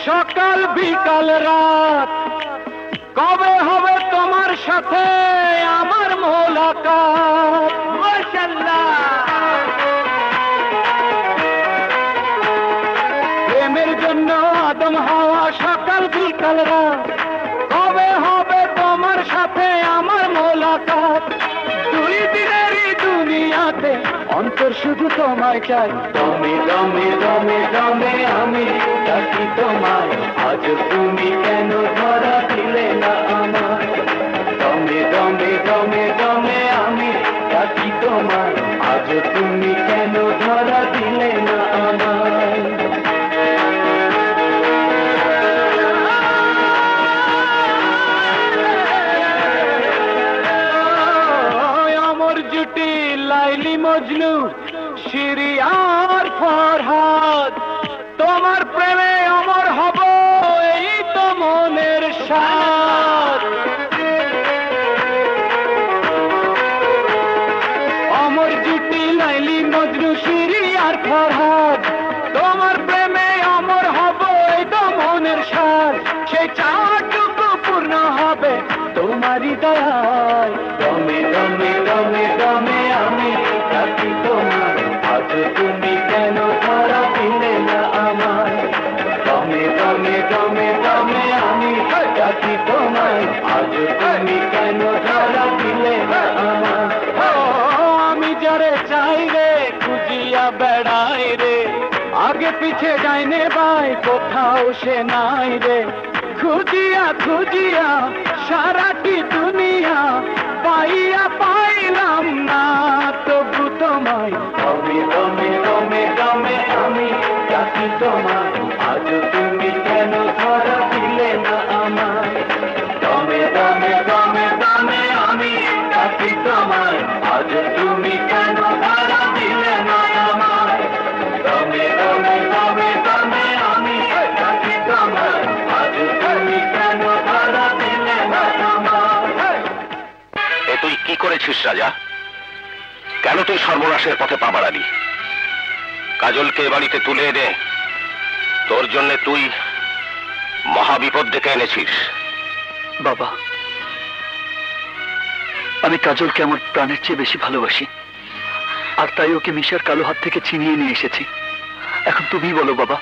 সকাল বিকাল রাত কবে হবে তোমার সাথে আমার মোলাকাত মাশাআল্লাহ প্রেমের জন্য আদম হাওয়া সকাল বিকাল রাত কবে হবে তোমার সাথে আমার মোলাকাত দুই দিনেরই দুনিয়াতে অন্তর শুধু তোমায় চাই দমে দমে দমে দমে আমি ডাকি তোমায় আজ তুমি কেন ধরা দিলে না আমায় দমে দমে দমে দমে আমি ডাকি তোমায় আজ তুমি কেন ধরা দিলে না আমায় অমর জুটি লাইলি মজনু শিরিয়ার ফরহাদ তোমার প্রেমে অমর হব এই তো মনের সাথ অমর জুটি লাইলি মজনু শিরিয়ার ফরহাদ তোমার প্রেমে অমর হব এই তো মনের সাথ সেই চাওয়াটুকু পূর্ণ হবে তোমারই দয়ায় দমে দমে দমে দমে আমি ডাকি তোমার আজ তুমি কেন ধরা দিলে না আমায় দমে দমে দমে দমে আমি ডাকি তোমায় আজ তুমি কেন ধরা দিলে না আমায় আমি যারে চাই রে খুঁজিয়া বেড়াই রে আগে পিছে যাইনে ভাই কোথাও সে নাই রে খুঁজিয়া খুঁজিয়া সারাটি দুনিয়া পাইয়া পাইলাম না তবু তোমায় দমে দমে দমে দমে আমি ডাকি তোমায় আজ তুমি কেন ধরা দিলে না আমায় দমে দমে দমে দমে আমি ডাকি তোমায় আজ তুমি কেন ধরা দিলে না আমায় দমে দমে দমে দমে আমি ডাকি তোমায় আজ তুমি কেন ধরা দিলে না আমায় এ তুই কি করেছিস রাজা কেন তুই সর্বনাশের পথে পা বাড়ালি কাজলকে এ বাড়িতে তুলে এনে তোর জন্য তুই মহাবিপদ ডেকে এনেছিস বাবা আমি কাজলকে আমার প্রাণের চেয়ে বেশি ভালোবাসি আর তাই ওকে মিশার কালো হাত থেকে ছিনিয়ে নিয়ে এসেছি এখন তুমি বলো বাবা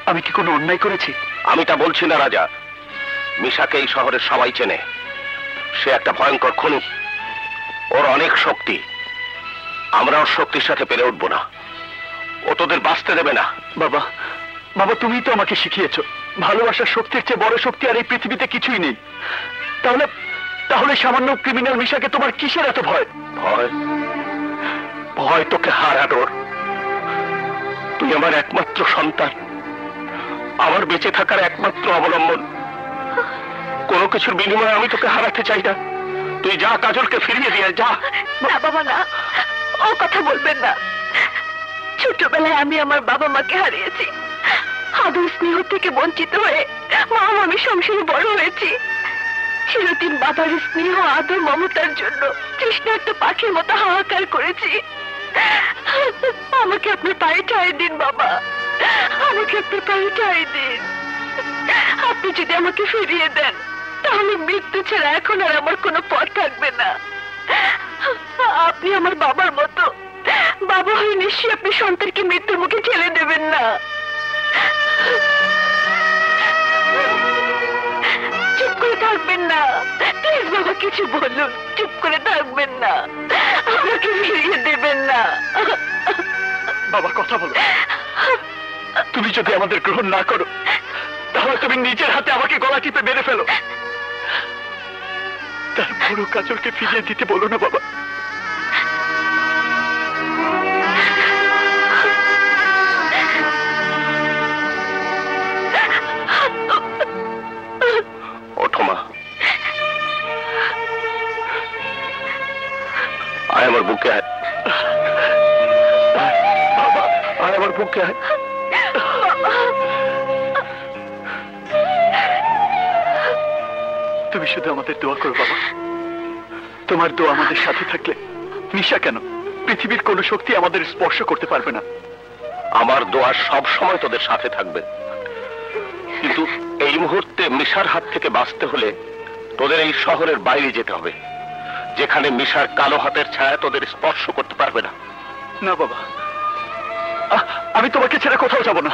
আমি কি কোনো অন্যায় করেছি আমি তা বলছি না রাজা মিশাকে এই শহরের সবাই চেনে সে একটা ভয়ঙ্কর খুনি ওর অনেক শক্তি আমরা ওর শক্তির সাথে পেরে উঠবো না ও তোদের বাঁচতে দেবে না বাবা বাবা তুমি তো আমাকে শিখিয়েছো ভালোবাসার শক্তির চেয়ে বড় শক্তি আর এই পৃথিবীতে কিছুই নেই তাহলে তাহলে সামান্য ক্রিমিনাল মিশাকে তোমার কিসের এত ভয় ভয় ভয় তোকে হারানোর তুই আমার একমাত্র সন্তান আমার বেঁচে থাকার একমাত্র অবলম্বন কোনো কিছুর বিনিময়ে আমি তোকে হারাতে চাই না তুই যা কাজলকে ফিরিয়ে দিয়ে যা না বাবা না ও কথা বলবেন না ছোটবেলায় আমি আমার বাবা মাকে হারিয়েছি আদর স্নেহ থেকে বঞ্চিত হয়ে মা আমি সংসারে বড় হয়েছি চিরদিন বাবার স্নেহ আদর মমতার জন্য তৃষ্ণার্ত পাখির মতো হাহাকার করেছি আমাকে আপনার পায়ে ঠাঁই দিন বাবা আমাকে আপনার পায়ে ঠাঁই দিন আপনি যদি আমাকে ফিরিয়ে দেন তাহলে মৃত্যু ছাড়া এখন আর আমার কোনো পথ থাকবে না আপনি আমার বাবার মতো বাবা হয়ে নিশ্চয়ই আপনি সন্তানকে মৃত্যুর মুখে ঠেলে দেবেন না থাকবেন না, প্লিজ বাবা কিছু বলুন, চুপ করে থাকবেন না, আমাকে ফিরিয়ে দেবেন না। বাবা কথা বলো, তুমি যদি আমাদের গ্রহণ না করো তাহলে তুমি নিজের হাতে আমাকে গলা টিপে মেরে ফেলো। তার বড় কাজলকে ফিরিয়ে দিতে বলো না বাবা। ওঠো মা, আয় আমার বুকে আয়, আয় আমার বুকে আয়। তুমি শুধু আমাদের দোয়া করো বাবা। তোমার দোয়া আমাদের সাথে থাকলে নিশা কেন, পৃথিবীর কোন শক্তি আমাদের স্পর্শ করতে পারবে না। আমার দোয়া সব সময় তোদের সাথে থাকবে, কিন্তু এই মুহূর্তে মিশার হাত থেকে বাঁচতে হলে তোদের এই শহরের বাইরে যেতে হবে, যেখানে মিশার কালো হাতের ছায়া তোদের স্পর্শ করতে পারবে না। না বাবা, আমি তোমাকে ছেড়ে কোথাও যাব না।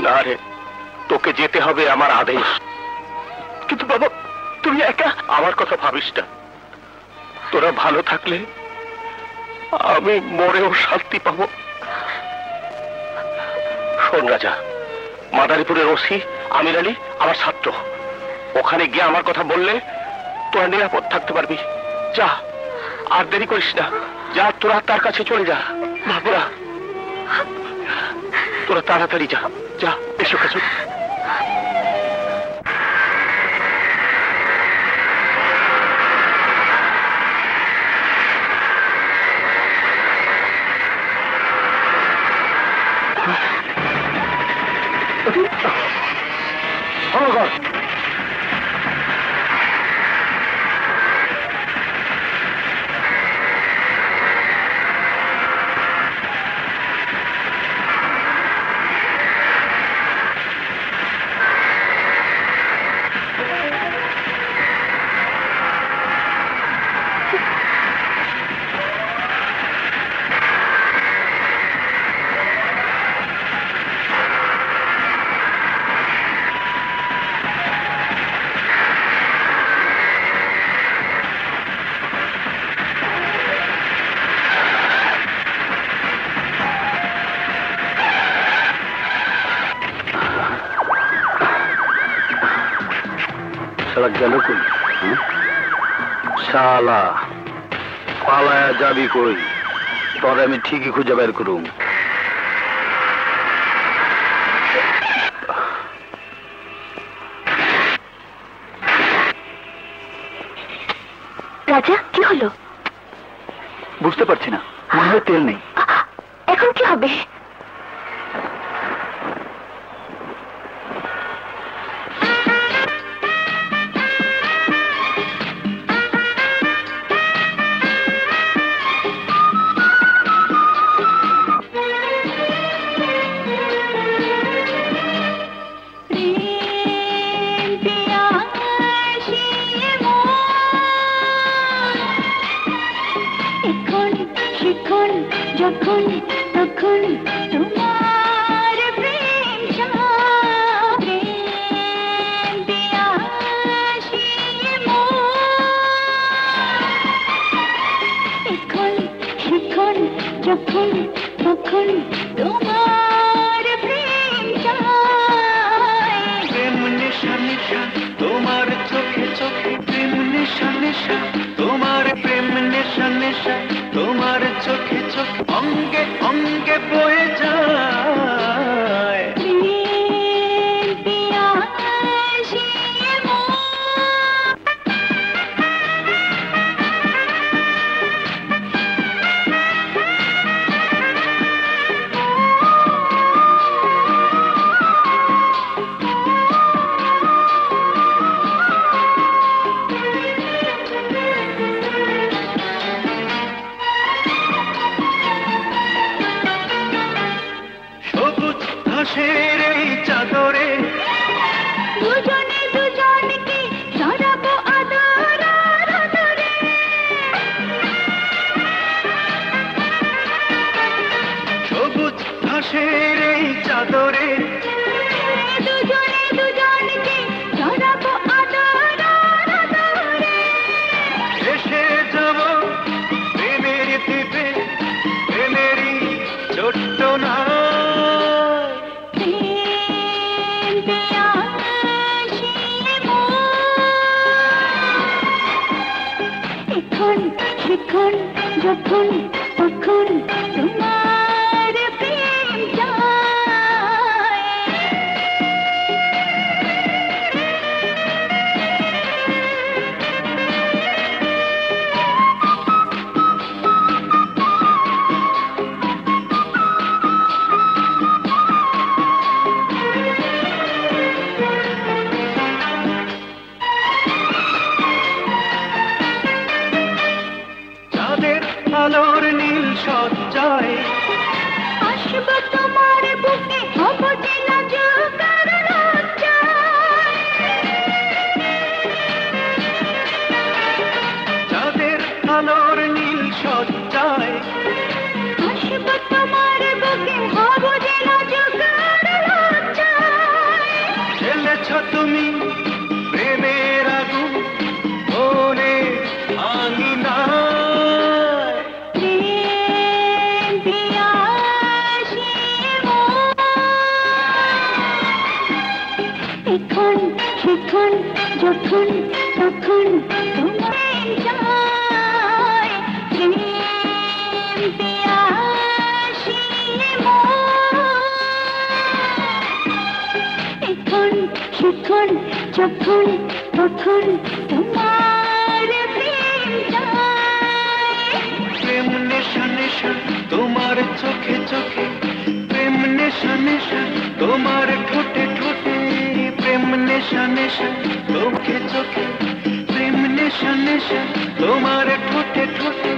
না রে, তোকে যেতে হবে আমার আদেশ। কিন্তু বাবা তুমি একা। আমার কথা ভাবিস না, তোরা ভালো থাকলে আমি মরেও শান্তি পাবো। শোন রাজা, মাদারীপুরের ওসি আমির আলী আমার ছাত্র, ওখানে গিয়ে আমার কথা বললে তোরা নিরাপদ থাকতে পারবি। যা, আর দেরি করিস না, যা তোরা তার কাছে চলে যা। বাবুরা তোরা তাড়াতাড়ি যা, যা। এসো কাজল। শালা গেল কই? শালা পালায়া যাবি কই? তোর আমি ঠিকই খুঁজে বের করুম। রাজা কি হলো? বুঝতে পারছি না, মনে হয় তেল নেই। এখন কি হবে? যখন তখন তোমার প্রেম সাথে দিয়া এখন শিখন যখন তখন তোমার প্রেম প্রেম নেশা নেশা তোমার চোখে চোখে, প্রেম নেশা নেশা তোমার, প্রেম নেশা নেশা তোমার চোখে চোখে, অঙ্গে অঙ্গে বয়ে যায়। এখন শিখন যখন তখন তোমার প্রেম চায়। চাঁদের আলোর নীল সজ্জায় আসব তোমার বুকে হব যে লাজুক আর লজ্জায়। চাঁদের আলোর নীল সজ্জায় আসব তোমার বুকে হব যে লাজুক আর লজ্জায়। জ্বেলেছ তুমি প্রেমের আগুন মনে আঙিনায়। প্রেম পিয়াসী মন। এখন শিখন যখন তখন তোমার যায়। প্রেম পিয়াসী মন। এখন শিখন যখন তখন তোমার প্রেম যায়। প্রেম নেশা নেশা তোমার চোখে চোখে, প্রেম নেশা নেশা তোমার ঠোঁটে ঠোঁটে, প্রেম নেশা নেশা চোখে চোখে, প্রেম নেশা নেশা তোমার ঠোঁটে ঠোঁটে,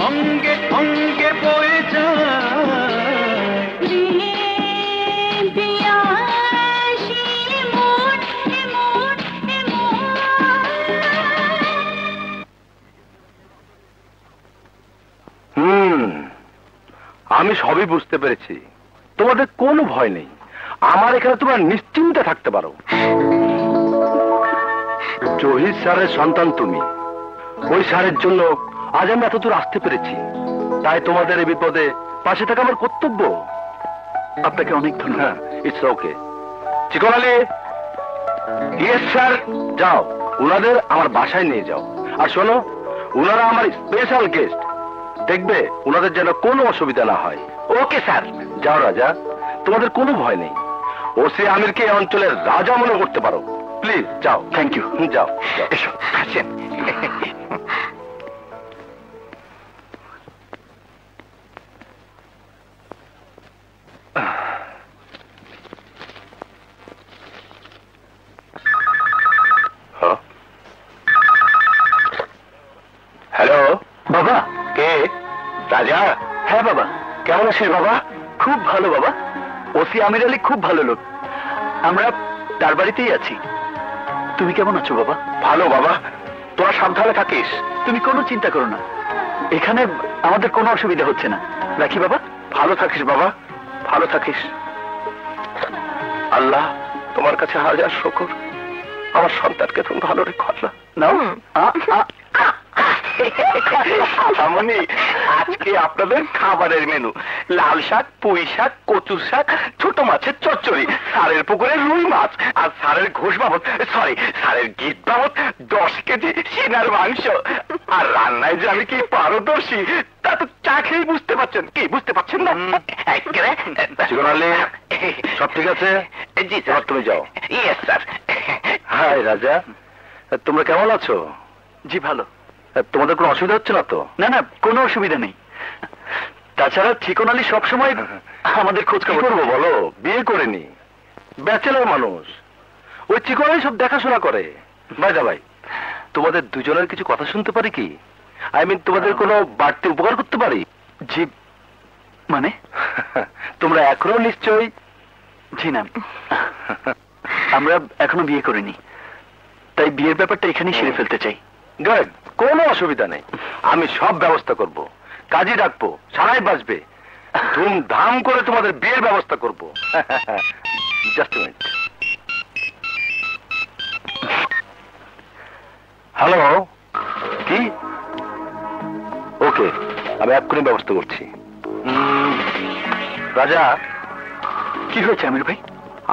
অঙ্গে অঙ্গে বয়ে যায়। প্রেম পিয়াসী মন, এ মন, এ মন। আমি সবই বুঝতে পেরেছি, তোমাদের কোনো ভয় নেই। আমার এখানে তোমরা নিশ্চিন্তে থাকতে পারো। জহির স্যারের সন্তান তুমি, ওই স্যারের জন্য আজ আমি এতদূর আসতে পেরেছি। তাই তোমাদের এই বিপদে পাশে থাকা আমার কর্তব্য। আপনাকে অনেক ধন্যবাদ। It's okay. চিকন আলী, ইয়েস স্যার, যাও উনাদের আমার বাসায় নিয়ে যাও। আর শোনো, উনারা আমার স্পেশাল গেস্ট, দেখবে উনাদের যেন কোনো অসুবিধা না হয়। Okay sir. যাও রাজা, তোমাদের কোনো ভয় নেই। ওসি আমিরকে এই অঞ্চলের রাজা মনে করতে পারো। প্লিজ যাও। Thank you. যাও। এসো, আসেন। হ্যালো বাবা। কে? রাজা? হ্যাঁ বাবা। কেমন আছিস বাবা? খুব ভালো বাবা। ওসি আমির আলী খুব ভালো লোক। আমরা তার বাড়িতেই আছি। তুমি কেমন আছো বাবা? ভালো বাবা, তোরা সাবধানে থাকিস। তুমি কোনো চিন্তা করো না, এখানে আমাদের কোনো অসুবিধা হচ্ছে না। রাখি বাবা। ভালো থাকিস বাবা, ভালো থাকিস। আল্লাহ তোমার কাছে হাজার শুকর, আমার সন্তানকে তুমি ভালো রেখো আল্লাহ। নাও। আমনি, আজকে আপনাদের খাবারের মেনু লাল শাক, পুঁই শাক, কচুর শাক, ছোট মাছের চচ্চড়ি, স্যারের পুকুরে রুই মাছ, আর স্যারের ঘোষ বাবদ, সরি স্যারের গীত বাবদ 10 কেজি সিনার মাংস। আর রান্নায় যে আমি কি পারদর্শী তা তো চা খেয়ে বুঝতে পারছেন। কি বুঝতে পারছেন না? চিকন আলী, সব ঠিক আছে? জি স্যার। তুমি যাও। Yes sir. হাই রাজা, তোমরা কেমন আছো? জি ভালো। তোমাদের কোনো অসুবিধা হচ্ছে না তো? না না, কোনো অসুবিধা নেই। তাছাড়া চিকন আলী সবসময় আমাদের খোঁজ কি করবো বলো, বিয়ে করেনি, ব্যাচেলর মানুষ। ওই চিকন আলী সব দেখাশোনা করে। ভাই ভাই, তোমাদের দুজনের কিছু কথা শুনতে পারি কি? আই মিন, তোমাদের কোনো বাড়তি উপকার করতে পারি? জি মানে? তোমরা এখনো নিশ্চয়ই? জি না, আমরা এখনো বিয়ে করিনি, তাই বিয়ের ব্যাপারটা এখানেই সেরে ফেলতে চাই। গুড, কোনো অসুবিধা নেই। আমি সব ব্যবস্থা করব, কাজী ডাকবো, সারাই বাজবে, ধুমধাম করে তোমাদের বিয়ের ব্যবস্থা করব। Just minute. হ্যালো, কি? ওকে, আমি এক্ষুনি ব্যবস্থা করছি। রাজা, কি হয়েছে আমির ভাই?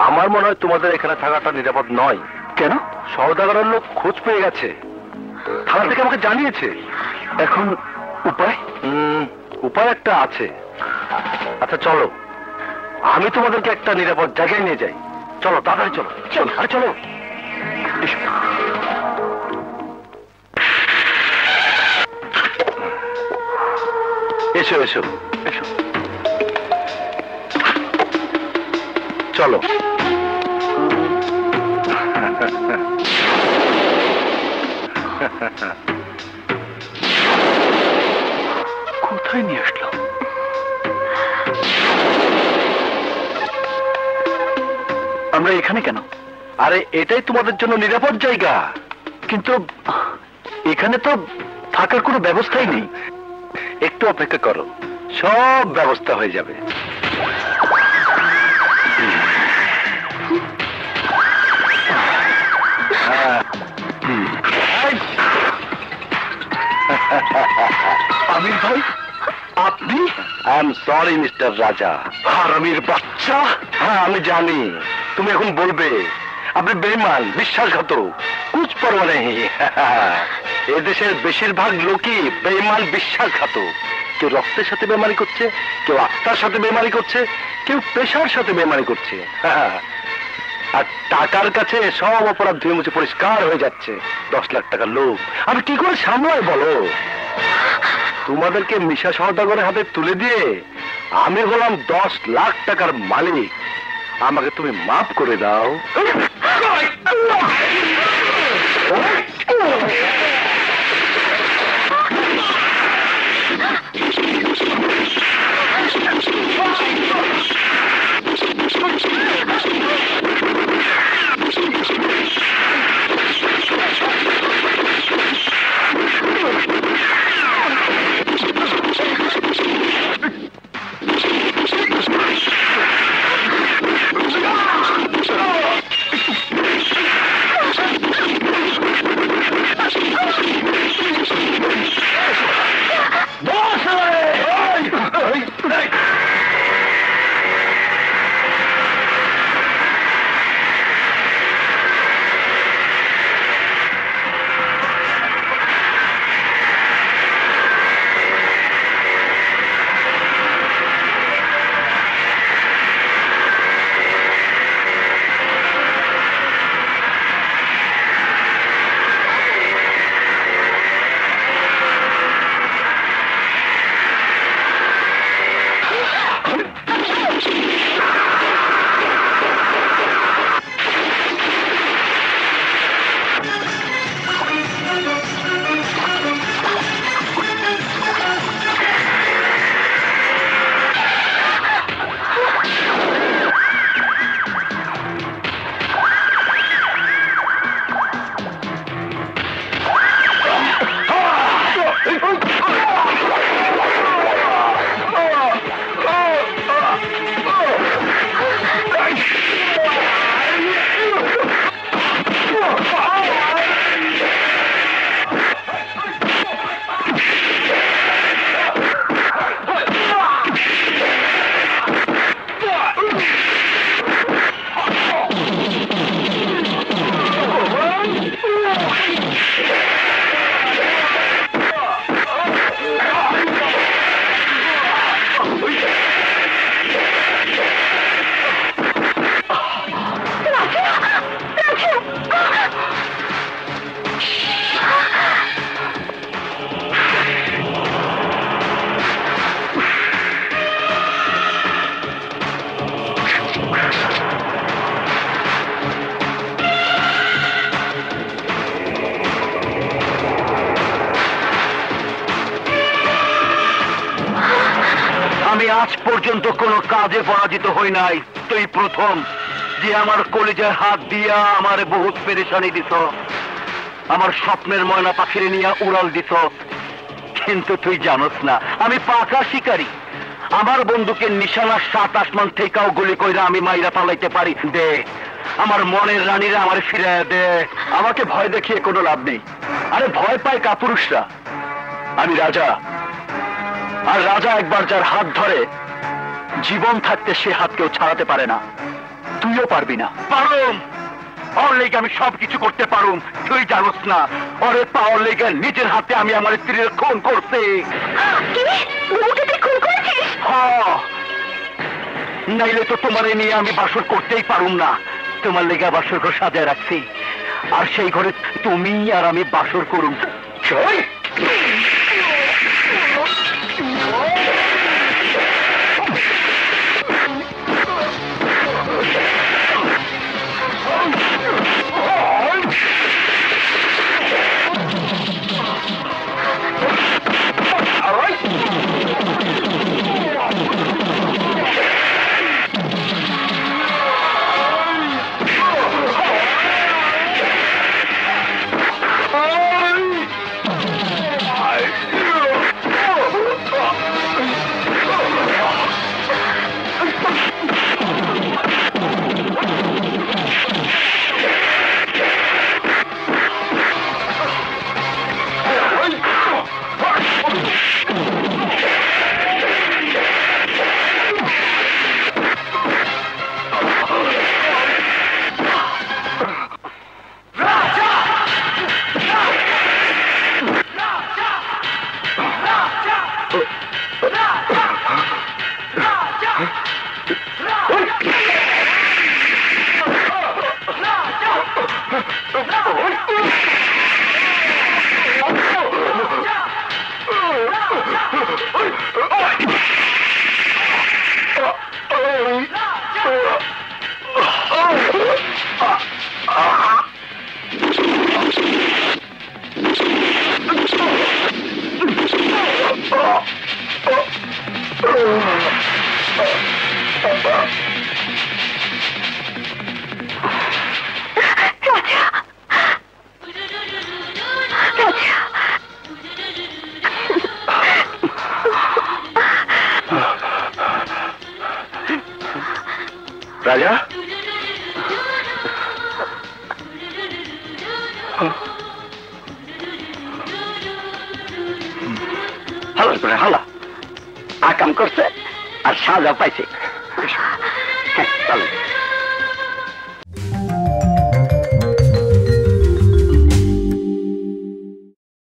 আমার মনে হয় তোমাদের এখানে থাকাটা নিরাপদ নয়। কেন? সওদাগরের লোক খোঁজ পেয়ে গেছে, থানা থেকে আমাকে জানিয়েছে। এখন উপায়? উপায় একটা আছে। আচ্ছা চলো, আমি তোমাদেরকে একটা নিরাপদ জায়গায় নিয়ে যাই। চলো তাড়াতাড়ি চলো। আরে চলো। এসো এসো এসো, চলো। কোথায় নিয়ে আসলো? আমরা এখানে কেন? আরে এটাই তোমাদের জন্য নিরাপদ জায়গা। কিন্তু এখানে তো থাকার কোনো ব্যবস্থাই নেই। একটু অপেক্ষা করো, সব ব্যবস্থা হয়ে যাবে। আমির ভাই, আপনি? আই এম সরি মিস্টার রাজা। হারামির বাচ্চা! হ্যাঁ আমি জানি, তুমি এখন বলবে আপনি বেঈমান, বিশ্বাসঘাতক, কুছ পরোয়া নেই। এদেশের বেশিরভাগ লোকই বেঈমান, বিশ্বাসঘাতক। কেউ রক্তের সাথে বেমানি করছে, কেউ আত্মার সাথে বেমানি করছে, কেউ পেশার সাথে বেমানি করছে। আর টাকার কাছে সব অপরাধ ধুয়ে মুছে পরিষ্কার হয়ে যাচ্ছে। 10 লাখ টাকার লোক আমি কি করে সামলাই বলো? তোমাদেরকে মিশা সওদাগরের হাতে তুলে দিয়ে আমি হলাম 10 লাখ টাকার মালিক। আমাকে তুমি মাফ করে দাও। আমি আজ পর্যন্ত কোনো কাজে পরাজিত হই নাই। তুই প্রথম যে আমার কলিজায় হাত দিয়া আমার বহুত পেরেশানি দিছ, আমার স্বপ্নের ময়না পাখিরে নিয়ে উড়াল দিছ। কিন্তু তুই জানোস না আমি পাকা শিকারী। আমার বন্দুকের নিশানা 7 আসমান থেকেও গুলি কইরা আমি মাইরা পালাইতে পারি। দে আমার মনের রানীরা আমার ফিরে দে। আমাকে ভয় দেখিয়ে কোনো লাভ নেই। আরে ভয় পায় কাপুরুষরা। আমি রাজা, আর রাজা একবার যার হাত ধরে জীবন থাকতে সে হাত কেউ ছাড়াতে পারে না। তুইও পারবি না। পারুম, ওর লেগে আমি সবকিছু করতে পারুম। তুই জানোস না, ওরে পাওয়ার লেগে নিজের হাতে আমি আমার স্ত্রীর খুন করছি। নাইলে তো তোমার নিয়ে আমি বাসর করতেই পারুম না। তোমার লেগে বাসর ঘর সাজায় রাখছি, আর সেই ঘরে তুমি আর আমি বাসর করুম। রাজা, হালা করে হালা আকাম করছে আর সাজা পাইছে। হ্যাঁ, চলো।